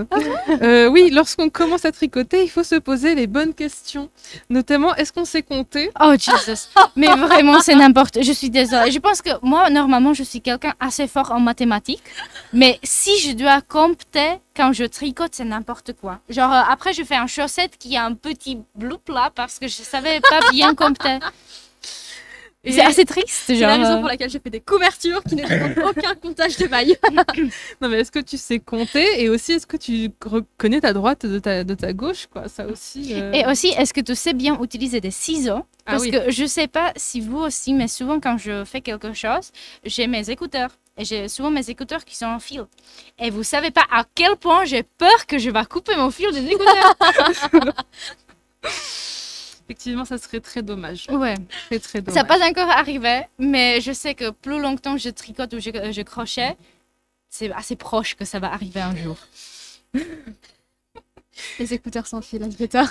Oui, lorsqu'on commence à tricoter, il faut se poser les bonnes questions. Notamment, est-ce qu'on sait compter? Oh, Jesus. Mais vraiment, c'est n'importe... Je suis désolée. Je pense que moi, normalement, je suis quelqu'un assez fort en mathématiques. Mais si je dois compter quand je tricote, c'est n'importe quoi. Genre, après, je fais un chaussette qui a un petit bloup là parce que je savais pas bien compter. C'est assez triste. C'est la raison pour laquelle j'ai fait des couvertures qui ne demandent aucun comptage de mailles. Non, mais est-ce que tu sais compter? Et aussi, est-ce que tu reconnais ta droite de ta gauche, quoi? Ça aussi. Et aussi, est-ce que tu sais bien utiliser des ciseaux? Parce que je sais pas si vous aussi, mais souvent quand je fais quelque chose, j'ai mes écouteurs. Et j'ai souvent mes écouteurs qui sont en fil. Et vous savez pas à quel point j'ai peur que je vais couper mon fil des écouteurs. Effectivement, ça serait très dommage. Ouais. Très dommage. Ça n'est pas encore arrivé, mais je sais que plus longtemps je tricote ou je crochet, c'est assez proche que ça va arriver un jour. Les écouteurs sans fil, Algeta.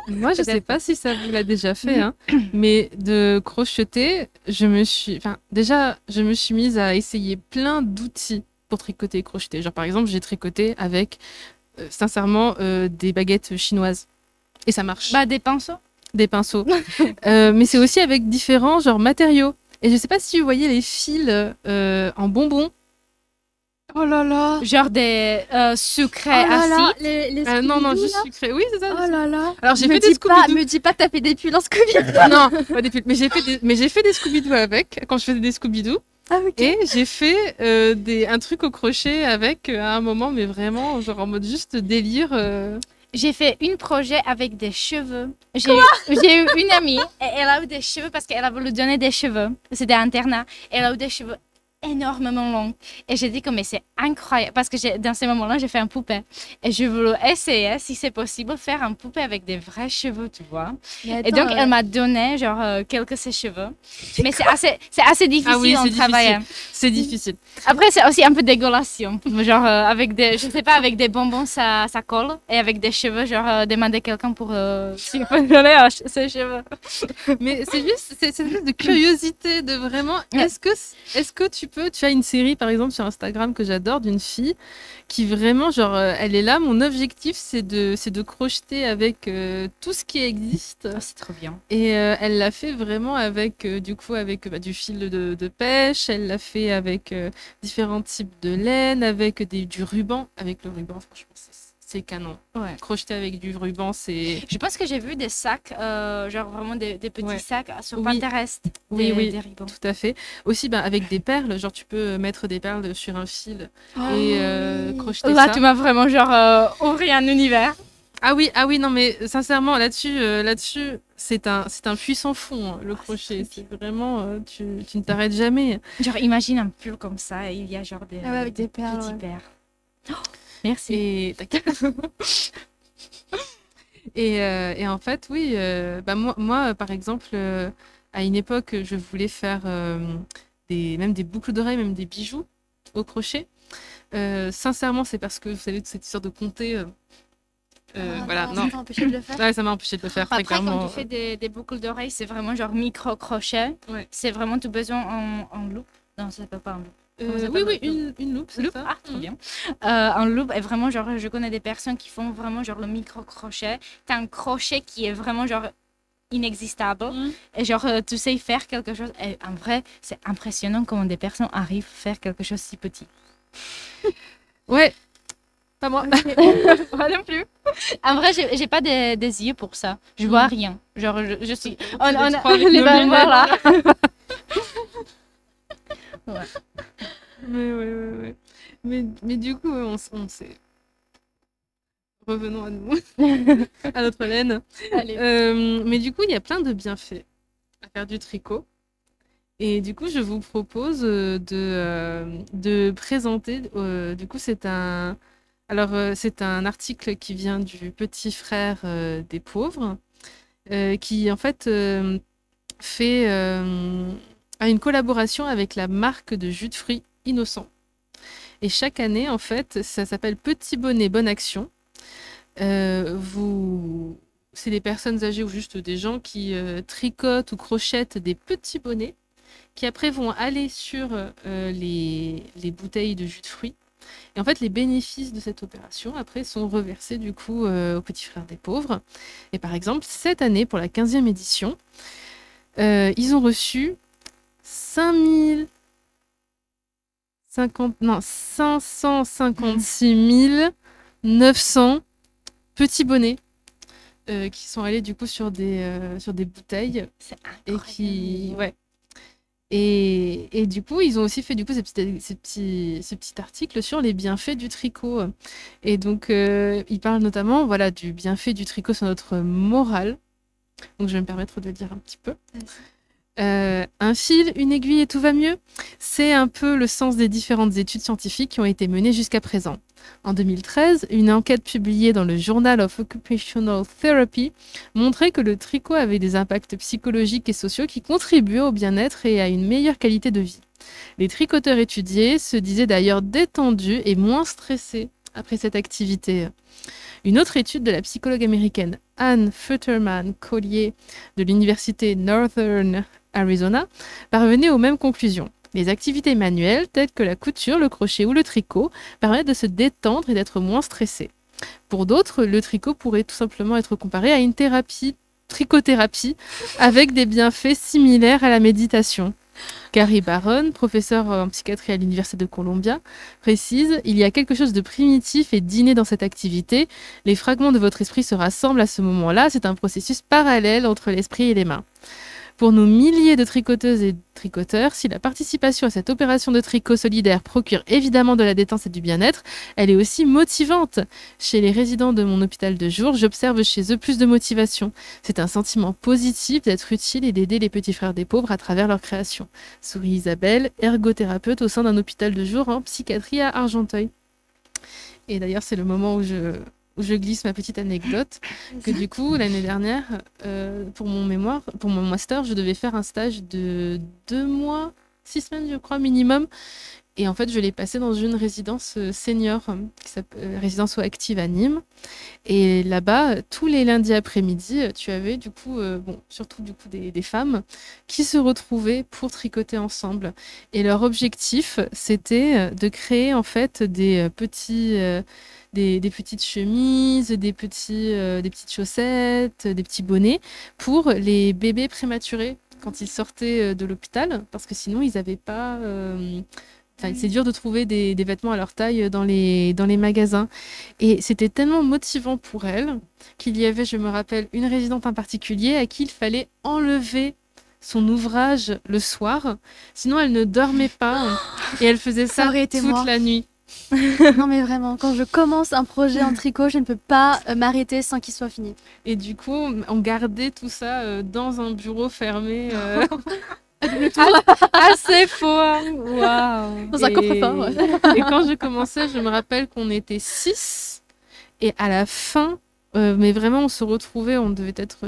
Moi, je sais pas si ça vous l'a déjà fait, hein, mais de crocheter, je me suis mise à essayer plein d'outils pour tricoter et crocheter. Genre, par exemple, j'ai tricoté avec, sincèrement, des baguettes chinoises. Et ça marche. Bah, des pinceaux. Des pinceaux. Mais c'est aussi avec différents genre matériaux. Et je sais pas si vous voyez les fils en bonbons. Oh là là. Genre des sucrés acides. Les non, juste sucré. Oui, c'est ça. Oh là là. Alors j'ai fait des Scooby-Doo. Me dis pas que t'as fait des pulls en Scooby-Doo. Non, pas des pulls. Mais j'ai fait des Scooby-Doo avec, quand je faisais des Scooby-Doo. Ah, ok. Et j'ai fait un truc au crochet avec à un moment, mais vraiment genre en mode juste délire. J'ai fait un projet avec des cheveux. J'ai eu une amie et elle a eu des cheveux parce qu'elle a voulu donner des cheveux. C'était un internat. Elle a eu des cheveux énormément longue. Et j'ai dit que mais c'est incroyable parce que dans ces moments-là, j'ai fait un poupée. Et je voulais essayer, si c'est possible, faire un poupée avec des vrais cheveux, tu vois. Et donc, elle m'a donné genre quelques de ses cheveux. Mais c'est assez difficile Ah oui, en c'est travailler. difficile. C'est difficile. Après, c'est aussi un peu dégueulasse. Genre, avec des, je sais pas, avec des bonbons, ça colle. Et avec des cheveux, genre, demander quelqu'un pour s'il peut donner ses cheveux. Mais c'est juste, c'est une espèce de curiosité de vraiment. Est-ce que tu as une série par exemple sur Instagram que j'adore d'une fille qui vraiment genre elle est là. Mon objectif c'est de crocheter avec tout ce qui existe. Oh, c'est trop bien. Et elle l'a fait vraiment avec du coup avec du fil de pêche. Elle l'a fait avec différents types de laine, avec du ruban. Avec le ruban, franchement, c'est canon. Ouais. Crocheter avec du ruban, c'est. Je pense que j'ai vu des sacs, genre vraiment des petits sacs sur Oui. Pinterest. Oui, Des ribbons. tout à fait. Aussi, avec des perles, genre tu peux mettre des perles sur un fil et crocheter Là, ça. tu m'as vraiment genre ouvert un univers. Ah oui, non, mais sincèrement, là-dessus, c'est un puissant fond, hein, le crochet. C'est vraiment, tu ne t'arrêtes jamais. Genre, imagine un pull comme ça et il y a genre des, avec des perles, petits ouais. perles. Oh, merci. Et et en fait, oui, moi, par exemple, à une époque, je voulais faire même des boucles d'oreilles, même des bijoux au crochet. Sincèrement, c'est parce que vous savez, toute cette histoire de compter. Voilà, non. Ça t'a empêché de le faire. Ouais, ça m'a empêché de le faire, très Après, clairement. quand tu fais des boucles d'oreilles, c'est vraiment genre micro-crochet. Ouais. C'est vraiment tout besoin en loupe. Non, ça s'appelle pas en loupe. Comment ça Oui, s'appelle, une loupe, c'est loupe, ça. ah, trop bien. Un loupe est vraiment genre, je connais des personnes qui font vraiment genre le micro-crochet. T'as un crochet qui est vraiment genre inexistable. Et genre, tu sais faire quelque chose. Et en vrai, c'est impressionnant comment des personnes arrivent à faire quelque chose si petit. Ouais, pas moi. Moi non plus. En vrai, j'ai pas des yeux pour ça. Je vois rien. Genre, je suis. Les Ben, voilà. Ouais. Ouais. Mais du coup, on sait. Revenons à nous, à notre laine. Allez. Mais du coup, il y a plein de bienfaits à faire du tricot. Et du coup, je vous propose de présenter. Du coup, c'est un article qui vient du Petit Frère des pauvres, qui en fait a une collaboration avec la marque de jus de fruits Innocent. Et chaque année, en fait, ça s'appelle Petit Bonnet Bonne Action. C'est des personnes âgées ou juste des gens qui tricotent ou crochettent des petits bonnets qui après vont aller sur les bouteilles de jus de fruits. Et en fait, les bénéfices de cette opération, après, sont reversés du coup aux petits frères des pauvres. Et par exemple, cette année, pour la 15e édition, ils ont reçu 556 900 petits bonnets qui sont allés du coup sur des bouteilles. C'est et incroyable. qui ouais. Et du coup, ils ont aussi fait du coup ce petit article sur les bienfaits du tricot. Et donc, ils parlent notamment voilà, du bienfait du tricot sur notre morale. Donc, je vais me permettre de le dire un petit peu. Un fil, une aiguille et tout va mieux. C'est un peu le sens des différentes études scientifiques qui ont été menées jusqu'à présent. En 2013, une enquête publiée dans le Journal of Occupational Therapy montrait que le tricot avait des impacts psychologiques et sociaux qui contribuaient au bien-être et à une meilleure qualité de vie. Les tricoteurs étudiés se disaient d'ailleurs détendus et moins stressés après cette activité. Une autre étude de la psychologue américaine Anne Futterman-Collier de l'université Northern Arizona parvenait aux mêmes conclusions. Les activités manuelles, telles que la couture, le crochet ou le tricot, permettent de se détendre et d'être moins stressé. Pour d'autres, le tricot pourrait tout simplement être comparé à une tricothérapie, avec des bienfaits similaires à la méditation. Gary Barron, professeur en psychiatrie à l'Université de Columbia, précise « Il y a quelque chose de primitif et d'inné dans cette activité. Les fragments de votre esprit se rassemblent à ce moment-là. C'est un processus parallèle entre l'esprit et les mains. » Pour nos milliers de tricoteuses et tricoteurs, si la participation à cette opération de tricot solidaire procure évidemment de la détente et du bien-être, elle est aussi motivante. Chez les résidents de mon hôpital de jour, j'observe chez eux plus de motivation. C'est un sentiment positif d'être utile et d'aider les petits frères des pauvres à travers leur création. Sourit Isabelle, ergothérapeute au sein d'un hôpital de jour en psychiatrie à Argenteuil. Et d'ailleurs, c'est le moment où je glisse ma petite anecdote, que du coup, l'année dernière, pour mon mémoire, pour mon master, je devais faire un stage de 2 mois, 6 semaines, je crois, minimum. Et en fait, je l'ai passé dans une résidence senior, qui s'appelle résidence active à Nîmes. Et là-bas, tous les lundis après-midi, tu avais du coup, surtout du coup des femmes qui se retrouvaient pour tricoter ensemble. Et leur objectif, c'était de créer en fait des petites chemises, des petites chaussettes, des petits bonnets pour les bébés prématurés quand ils sortaient de l'hôpital, parce que sinon ils n'avaient pas. C'est dur de trouver des vêtements à leur taille dans les magasins. Et c'était tellement motivant pour elles qu'il y avait, je me rappelle, une résidente en particulier à qui il fallait enlever son ouvrage le soir. Sinon, elle ne dormait pas. Et elle faisait ça aurait été toute moi. la nuit. Non mais vraiment, quand je commence un projet en tricot, je ne peux pas m'arrêter sans qu'il soit fini. Et du coup, on gardait tout ça dans un bureau fermé. Assez fort. Waouh. Dans un coffre-fort. Et quand je commençais, je me rappelle qu'on était 6. Et à la fin, mais vraiment, on se retrouvait, on devait être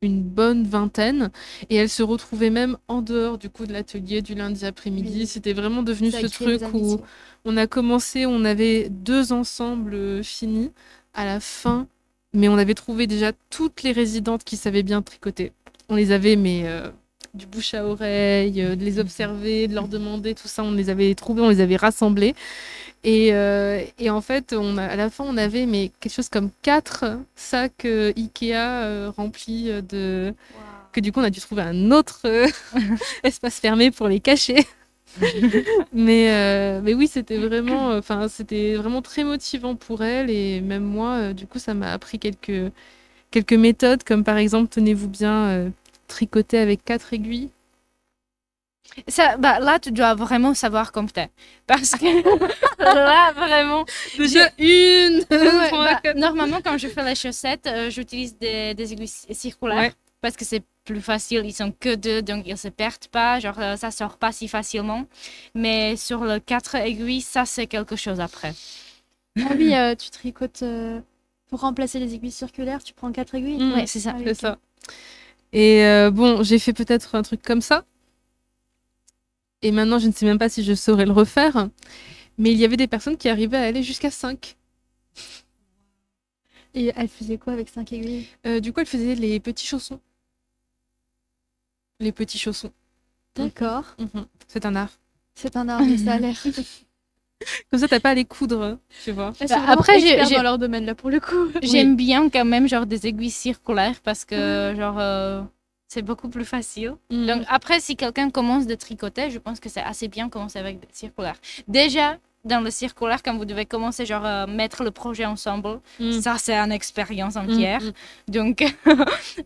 une bonne vingtaine. Et elle se retrouvait même en dehors du coup de l'atelier du lundi après-midi. Oui. C'était vraiment devenu Ça ce a créé des truc où amitiés. on a commencé, on avait 2 ensembles finis à la fin. Mais on avait trouvé déjà toutes les résidentes qui savaient bien tricoter. On les avait, mais du bouche à oreille, de les observer, de leur demander, tout ça, on les avait trouvés, on les avait rassemblés. Et en fait, à la fin, on avait quelque chose comme 4 sacs Ikea remplis de... Que du coup, on a dû trouver un autre espace fermé pour les cacher. mais oui, c'était vraiment très motivant pour elle. Et même moi, du coup, ça m'a appris quelques méthodes, comme par exemple, tenez-vous bien, tricoter avec 4 aiguilles. Ça, là, tu dois vraiment savoir compter. Parce que là, vraiment. Déjà une. Normalement, quand je fais les chaussettes, j'utilise des aiguilles circulaires. Ouais. Parce que c'est plus facile, ils sont que 2, donc ils se perdent pas. Genre, ça sort pas si facilement. Mais sur les 4 aiguilles, ça, c'est quelque chose après. Ah oui, tu tricotes pour remplacer les aiguilles circulaires, tu prends 4 aiguilles. Ouais, c'est ça. Ah oui, C'est ok. ça. Et j'ai fait peut-être un truc comme ça. Et maintenant, je ne sais même pas si je saurais le refaire. Mais il y avait des personnes qui arrivaient à aller jusqu'à 5. Et elle faisait quoi avec 5 aiguilles? Du coup, elle faisait les petits chaussons. Les petits chaussons. D'accord. Mhm. C'est un art. C'est un art, mais ça a l'air. Comme ça, t'as pas à les coudre, tu vois. Elles sont Bah, vraiment après, experts dans leur domaine là pour le coup. J'aime bien quand même genre des aiguilles circulaires parce que genre c'est beaucoup plus facile. Mhm. Donc après, si quelqu'un commence de tricoter, je pense que c'est assez bien de commencer avec des circulaires. Déjà, dans le circulaire, quand vous devez commencer genre mettre le projet ensemble, Mhm. ça c'est une expérience entière. Mhm. Donc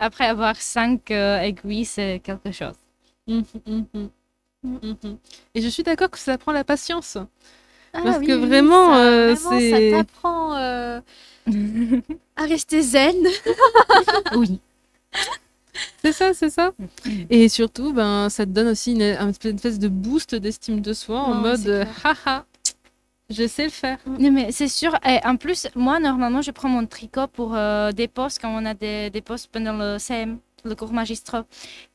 après avoir 5 aiguilles, c'est quelque chose. Mhm. Mhm. Mhm. Et je suis d'accord que ça prend la patience. Ah Parce oui, que oui, vraiment, ça c'est... t'apprend à rester zen. Oui. C'est ça, c'est ça. Et surtout, ça te donne aussi une espèce de boost d'estime de soi en Non, mode c'est clair. haha, je sais le faire. Non, mais c'est sûr. Et en plus, moi, normalement, je prends mon tricot pour des postes quand on a des postes pendant le CM, le cours magistral.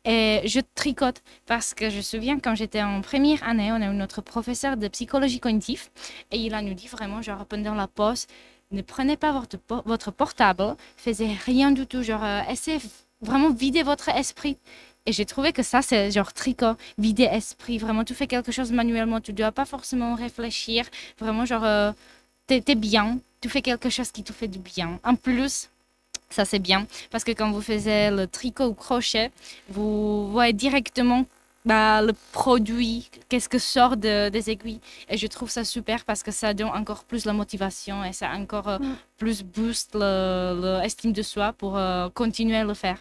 Et je tricote parce que je me souviens quand j'étais en première année, on a eu notre professeur de psychologie cognitive et il a nous dit vraiment, genre, pendant la pause, ne prenez pas votre portable, faisez rien du tout, genre, essayez vraiment vider votre esprit. Et j'ai trouvé que ça, c'est genre tricot, vider esprit. Vraiment, tu fais quelque chose manuellement. Tu ne dois pas forcément réfléchir. Vraiment, genre, t'es bien. Tu fais quelque chose qui te fait du bien. En plus, ça, c'est bien. Parce que quand vous faites le tricot ou crochet, vous voyez directement le produit, qu'est-ce que sort des aiguilles. Et je trouve ça super parce que ça donne encore plus la motivation et ça encore plus booste l'estime de soi pour continuer à le faire.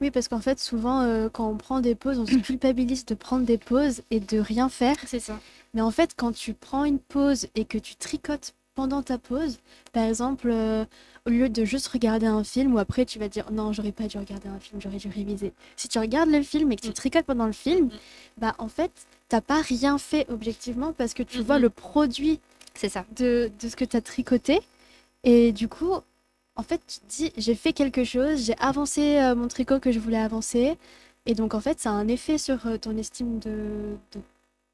Oui, parce qu'en fait, souvent, quand on prend des pauses, on se culpabilise de prendre des pauses et de rien faire. C'est ça. Mais en fait, quand tu prends une pause et que tu tricotes pendant ta pause, par exemple, au lieu de juste regarder un film, ou après tu vas dire non, j'aurais pas dû regarder un film, j'aurais dû réviser. Si tu regardes le film et que tu tricotes pendant le film, bah en fait, t'as pas rien fait objectivement parce que tu vois le produit C'est ça. de ce que tu as tricoté. Et du coup, en fait, tu te dis, j'ai fait quelque chose, j'ai avancé mon tricot que je voulais avancer. Et donc, en fait, ça a un effet sur ton estime de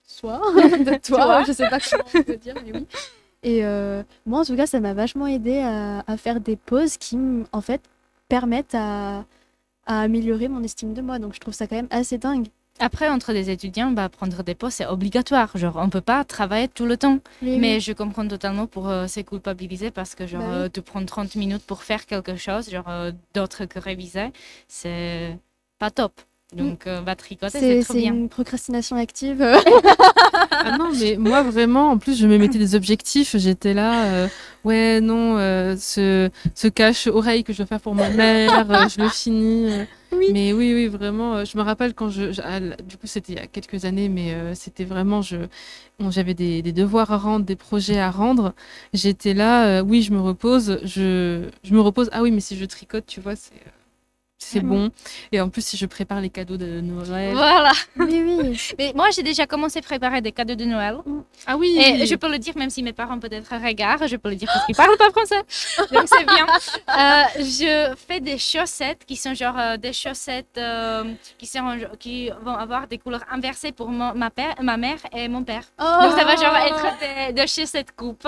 soi, de toi, je sais pas comment on peut dire, mais oui. Et moi, en tout cas, ça m'a vachement aidé à faire des pauses qui, en fait, permettent à améliorer mon estime de moi. Donc, je trouve ça quand même assez dingue. Après, entre des étudiants, prendre des pauses, c'est obligatoire. Genre, on peut pas travailler tout le temps. Mais je comprends totalement pour se culpabiliser parce que, genre, te prendre 30 minutes pour faire quelque chose, genre, d'autre que réviser, c'est pas top. Donc, tricoter, c'est trop bien. C'est une procrastination active. Ah non, mais moi, vraiment, en plus, je me mettais des objectifs. J'étais là, ouais, non, ce cache-oreille que je dois faire pour ma mère, je le finis. Oui. Mais oui, vraiment, je me rappelle quand du coup, c'était il y a quelques années, mais c'était vraiment, j'avais des devoirs à rendre, des projets à rendre. J'étais là, oui, je me repose, je me repose. Ah oui, mais si je tricote, tu vois, c'est bon. Et en plus, si je prépare les cadeaux de Noël. Voilà. Oui. Mais moi, j'ai déjà commencé à préparer des cadeaux de Noël. Ah oui. Et je peux le dire, même si mes parents peut-être regardent, je peux le dire parce qu'ils parlent pas français. Donc c'est bien. Je fais des chaussettes qui sont genre des chaussettes qui vont avoir des couleurs inversées pour ma mère et mon père. Donc ça va genre être des chaussettes couple.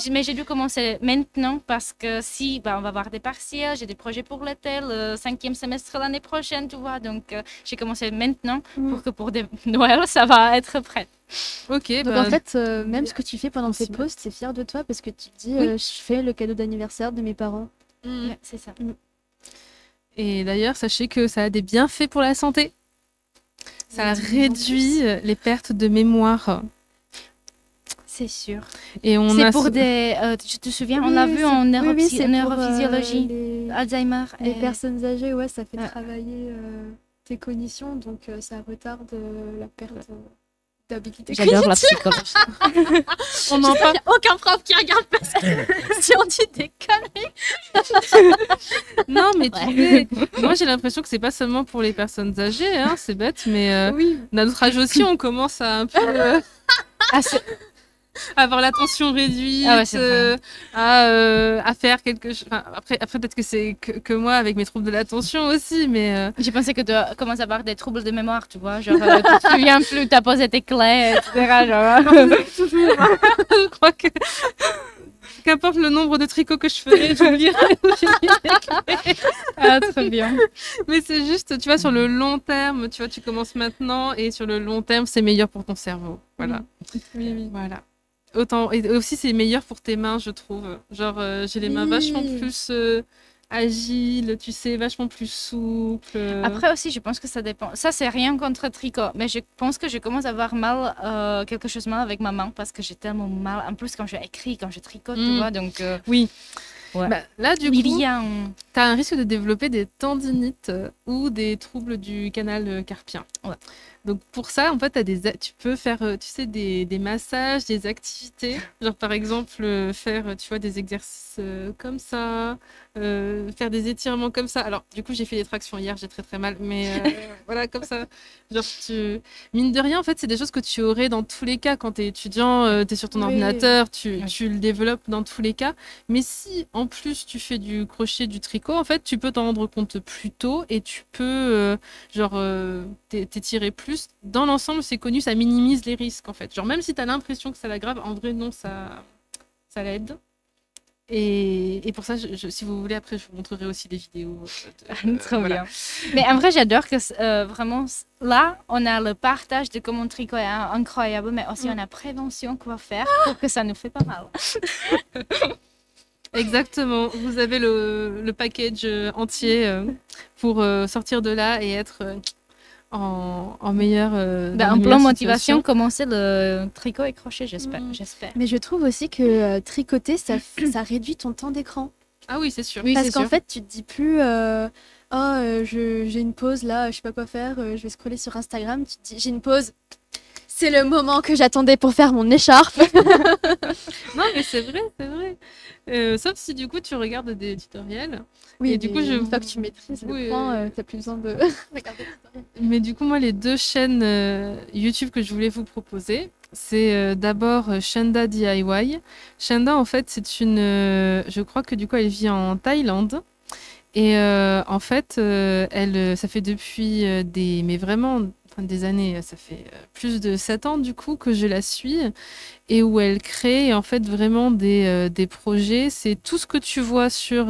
Mais j'ai dû commencer maintenant parce que si on va avoir des partiels, j'ai des projets pour l'été, le 5e semestre l'année prochaine, tu vois. Donc j'ai commencé maintenant pour que pour Noël, ça va être prêt. Ok. Donc en fait, même ce que tu fais pendant tes pauses, t'es fière de toi parce que tu te dis, je fais le cadeau d'anniversaire de mes parents. Ouais, c'est ça. Et d'ailleurs, sachez que ça a des bienfaits pour la santé. Ça réduit les pertes de mémoire. C'est sûr. Et c'est pour des... tu te souviens, on l'a vu en neurophysiologie, Alzheimer. Les personnes âgées, ouais, ça fait travailler tes cognitions, donc ça retarde la perte d'habilité. J'adore la psychologie. On n'en parle. Il n'y a aucun prof qui regarde parce que si on dit des conneries. Non, mais tu sais, moi j'ai l'impression que c'est pas seulement pour les personnes âgées, hein, c'est bête, mais à notre âge aussi, on commence à un peu... avoir l'attention réduite, à faire quelque chose. Enfin, après peut-être que c'est que moi avec mes troubles de l'attention aussi, mais... J'ai pensé que tu commences à avoir des troubles de mémoire, tu vois, genre tu te souviens plus, tu as posé tes clés, etc. Genre. Toujours. Je crois que... Qu'importe le nombre de tricots que je ferai, j'oublierai. Ah, très bien. Mais c'est juste, tu vois, sur le long terme, tu vois, tu commences maintenant et sur le long terme, c'est meilleur pour ton cerveau. Voilà. Oui. Voilà. Autant, et aussi, c'est meilleur pour tes mains, je trouve. Genre, j'ai les mains vachement plus agiles, tu sais, vachement plus souples. Après aussi, je pense que ça dépend. Ça, c'est rien contre le tricot, mais je pense que je commence à avoir mal, quelque chose mal avec ma main parce que j'ai tellement mal. En plus, quand je écris, quand je tricote, tu vois, donc... Oui. Ouais. Là, du coup, tu as un risque de développer des tendinites ou des troubles du canal carpien. Ouais. Donc pour ça, en fait, tu peux faire, tu sais, des massages, des activités. Genre par exemple, faire, tu vois, des exercices comme ça, faire des étirements comme ça. Alors du coup, j'ai fait des tractions hier, j'ai très très mal, mais voilà, comme ça. Genre, mine de rien, en fait, c'est des choses que tu aurais dans tous les cas. Quand tu es étudiant, tu es sur ton ordinateur, tu le développes dans tous les cas. Mais si en plus tu fais du crochet, du tricot, en fait, tu peux t'en rendre compte plus tôt et tu peux, t'étirer plus. Dans l'ensemble, c'est connu, ça minimise les risques en fait. Genre même si tu as l'impression que ça l'aggrave, en vrai non, ça l'aide. Et pour ça, si vous voulez, après, je vous montrerai aussi des vidéos. Trop bien. Mais en vrai, j'adore que vraiment, là, on a le partage de comment tricoter incroyable, mais aussi on a prévention quoi faire pour que ça nous fait pas mal. Exactement. Vous avez le package entier pour sortir de là et être... en meilleur. En plan motivation, commencer le tricot et crochet, j'espère. Mais je trouve aussi que tricoter, ça réduit ton temps d'écran. Ah oui, c'est sûr. Oui, Parce qu'en fait, tu te dis plus j'ai une pause là, je sais pas quoi faire, je vais scroller sur Instagram. Tu te dis j'ai une pause. C'est le moment que j'attendais pour faire mon écharpe. Non, mais c'est vrai, c'est vrai. Sauf si du coup tu regardes des tutoriels. Oui, et du coup, une fois que tu maîtrises le point, t'as plus besoin de regarder des tutoriels. Mais du coup, moi, les 2 chaînes YouTube que je voulais vous proposer, c'est d'abord Shanda DIY. Shanda, en fait, c'est une. Je crois que du coup, elle vit en Thaïlande. Et en fait, ça fait depuis mais vraiment des années, ça fait plus de 7 ans du coup que je la suis et où elle crée en fait vraiment des projets. C'est tout ce que tu vois sur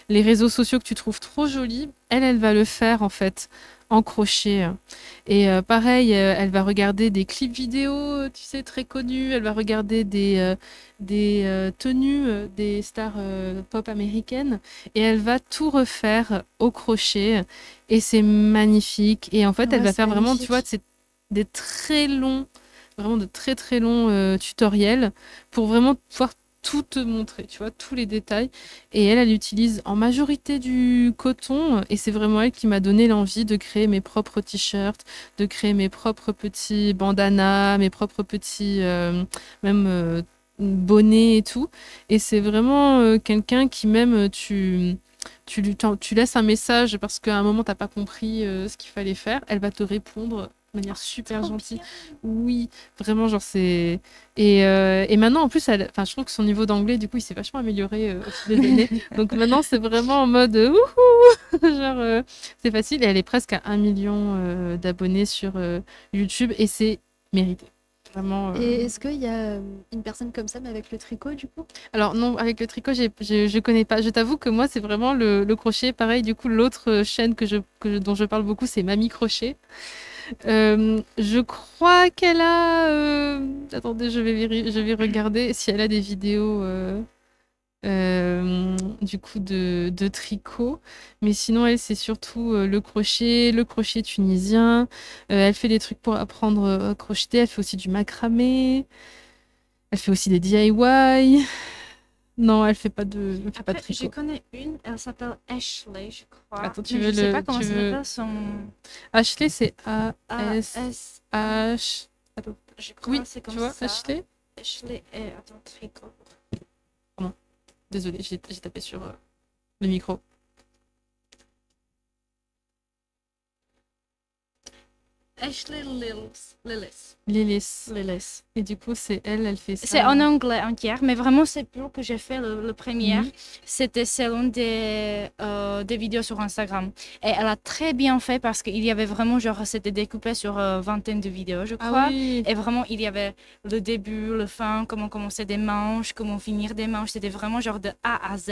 les réseaux sociaux que tu trouves trop joli. Elle va le faire en fait en crochet. Et pareil, elle va regarder des clips vidéo, tu sais, très connus. Elle va regarder des tenues des stars pop américaines et elle va tout refaire au crochet. Et c'est magnifique. Et en fait, elle va faire vraiment, tu vois, des très longs, vraiment de très très longs tutoriels pour vraiment pouvoir tout te montrer, tu vois, tous les détails. Et elle utilise en majorité du coton. Et c'est vraiment elle qui m'a donné l'envie de créer mes propres t-shirts, de créer mes propres petits bandanas, mes propres petits, même bonnets et tout. Et c'est vraiment quelqu'un qui même tu laisses un message parce qu'à un moment t'as pas compris ce qu'il fallait faire, elle va te répondre de manière super gentille. Oui, vraiment, genre c'est. Et maintenant, en plus, je trouve que son niveau d'anglais, du coup, il s'est vachement amélioré au fil des années. Donc maintenant, c'est vraiment en mode wouhou! Genre, c'est facile. Et elle est presque à 1 million d'abonnés sur YouTube et c'est mérité. Vraiment, Et est-ce qu'il y a une personne comme ça, mais avec le tricot, du coup? Alors non, avec le tricot, je connais pas. Je t'avoue que moi, c'est vraiment le crochet. Pareil, du coup, l'autre chaîne dont je parle beaucoup, c'est Mamie Crochet. Je crois qu'elle a. Attendez, je vais regarder si elle a des vidéos du coup de tricot. Mais sinon, elle, c'est surtout le crochet tunisien. Elle fait des trucs pour apprendre à crocheter. Elle fait aussi du macramé. Elle fait aussi des DIY. Non, elle fait pas de tricot. Je connais une, elle s'appelle Ashley, je crois. Attends, je sais pas comment ça s'appelle son. Ashley, c'est A-S-H. Attends. Je crois Oui, c'est comme tu vois, ça. Ashley. Ashley et attends, tricot. Pardon. Désolée, j'ai tapé sur le micro. Ashley Lillis. Et du coup, c'est elle fait ça. C'est en anglais entière, mais vraiment, c'est pour que j'ai fait le premier. C'était selon des vidéos sur Instagram. Et elle a très bien fait parce qu'il y avait vraiment, genre, c'était découpé sur vingtaine de vidéos, je crois. Ah oui. Et vraiment, il y avait le début, le fin, comment commencer des manches, comment finir des manches. C'était vraiment, genre, de A à Z,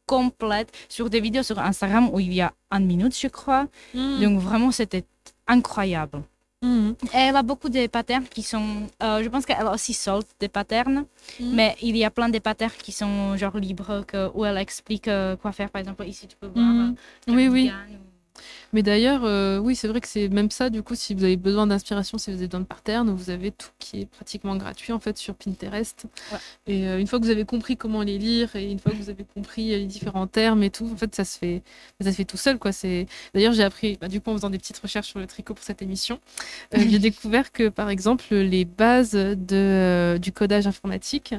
complète, sur des vidéos sur Instagram où il y a 1 minute, je crois. Donc, vraiment, c'était incroyable. Et elle a beaucoup de patterns qui sont. Je pense qu'elle a aussi sold des patterns, mais il y a plein de patterns qui sont genre libres où elle explique quoi faire. Par exemple, ici tu peux voir. Oui. Mais d'ailleurs, oui, c'est vrai que c'est même ça, du coup, si vous avez besoin d'inspiration, si vous avez besoin de patterns, vous avez tout qui est pratiquement gratuit, en fait, sur Pinterest. Ouais. Et une fois que vous avez compris comment les lire, et une fois que vous avez compris les différents termes et tout, en fait, ça se fait tout seul, quoi. D'ailleurs, j'ai appris, du coup, en faisant des petites recherches sur le tricot pour cette émission, j'ai découvert que, par exemple, les bases du codage informatique,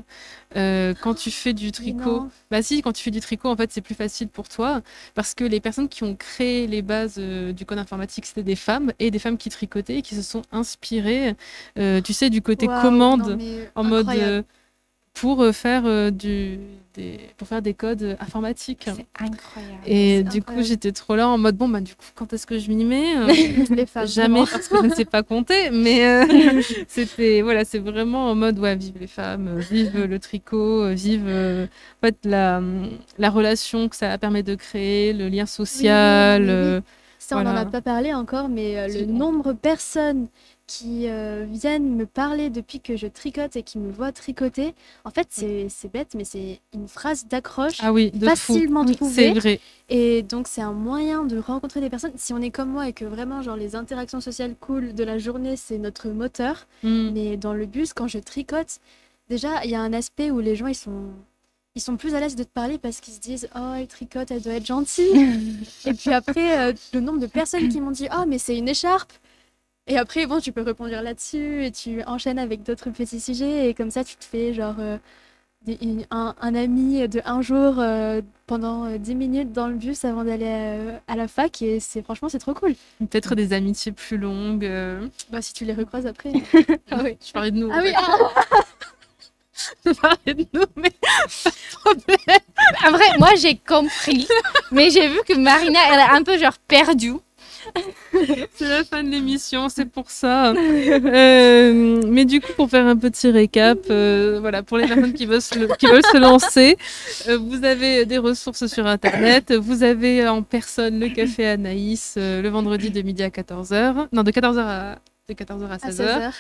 quand tu fais du tricot, quand tu fais du tricot, en fait, c'est plus facile pour toi, parce que les personnes qui ont créé les bases du code informatique, c'était des femmes et des femmes qui tricotaient et qui se sont inspirées, tu sais, du côté commande en mode pour faire pour faire des codes informatiques. C'est incroyable. Et du coup, j'étais trop là en mode du coup, quand est-ce que je m'y mets Les femmes, jamais parce que je ne sais pas compter, mais c'est vraiment en mode vive les femmes, vive le tricot, vive en fait la relation que ça permet de créer, le lien social. Ça, on n'en a pas parlé encore, mais le nombre de personnes qui viennent me parler depuis que je tricote et qui me voient tricoter. En fait, c'est bête, mais c'est une phrase d'accroche Ah oui, de fou. facilement C'est trouvée. vrai. Et donc, c'est un moyen de rencontrer des personnes. Si on est comme moi et que vraiment, genre, les interactions sociales cool de la journée, c'est notre moteur. Mm. Mais dans le bus, quand je tricote, déjà, il y a un aspect où les gens, ils sont plus à l'aise de te parler parce qu'ils se disent oh, elle tricote, elle doit être gentille. Et puis après, le nombre de personnes qui m'ont dit oh, mais c'est une écharpe. Et après, bon, tu peux répondre là-dessus et tu enchaînes avec d'autres petits sujets. Et comme ça, tu te fais genre un ami de un jour pendant 10 minutes dans le bus avant d'aller à la fac. Et franchement, c'est trop cool. Peut-être des amitiés plus longues. Bah, si tu les recroises après. Ah oui, je parlais de nous. Ah oui, Je parlais de nous, mais pas de problème. En vrai, moi j'ai compris, mais j'ai vu que Marina, elle est un peu genre perdue. C'est la fin de l'émission, c'est pour ça. Mais du coup, pour faire un petit récap, voilà, pour les personnes qui veulent se lancer, vous avez des ressources sur Internet. Vous avez en personne le café Anaïs le vendredi de midi à 14h. Non, de 14h à 16h.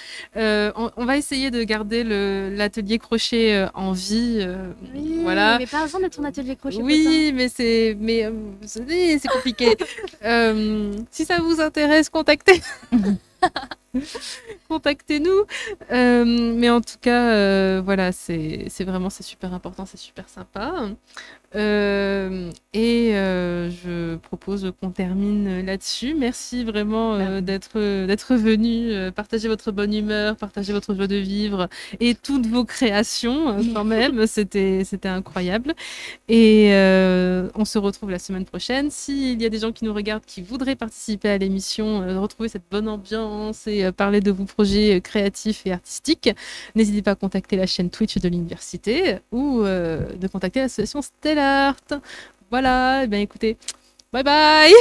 On va essayer de garder l'atelier crochet en vie. oui, voilà. mais parle-en de ton atelier crochet. Oui, mais c'est compliqué. Si ça vous intéresse, contactez-nous. Mais en tout cas, voilà, c'est super important, c'est super sympa. Je propose qu'on termine là-dessus. Merci vraiment d'être venu, partager votre bonne humeur, partager votre joie de vivre et toutes vos créations quand même. C'était incroyable. Et on se retrouve la semaine prochaine. S'il y a des gens qui nous regardent, qui voudraient participer à l'émission, retrouver cette bonne ambiance et parler de vos projets créatifs et artistiques, n'hésitez pas à contacter la chaîne Twitch de l'université ou de contacter l'association Stellart. Voilà, et bien écoutez, bye bye.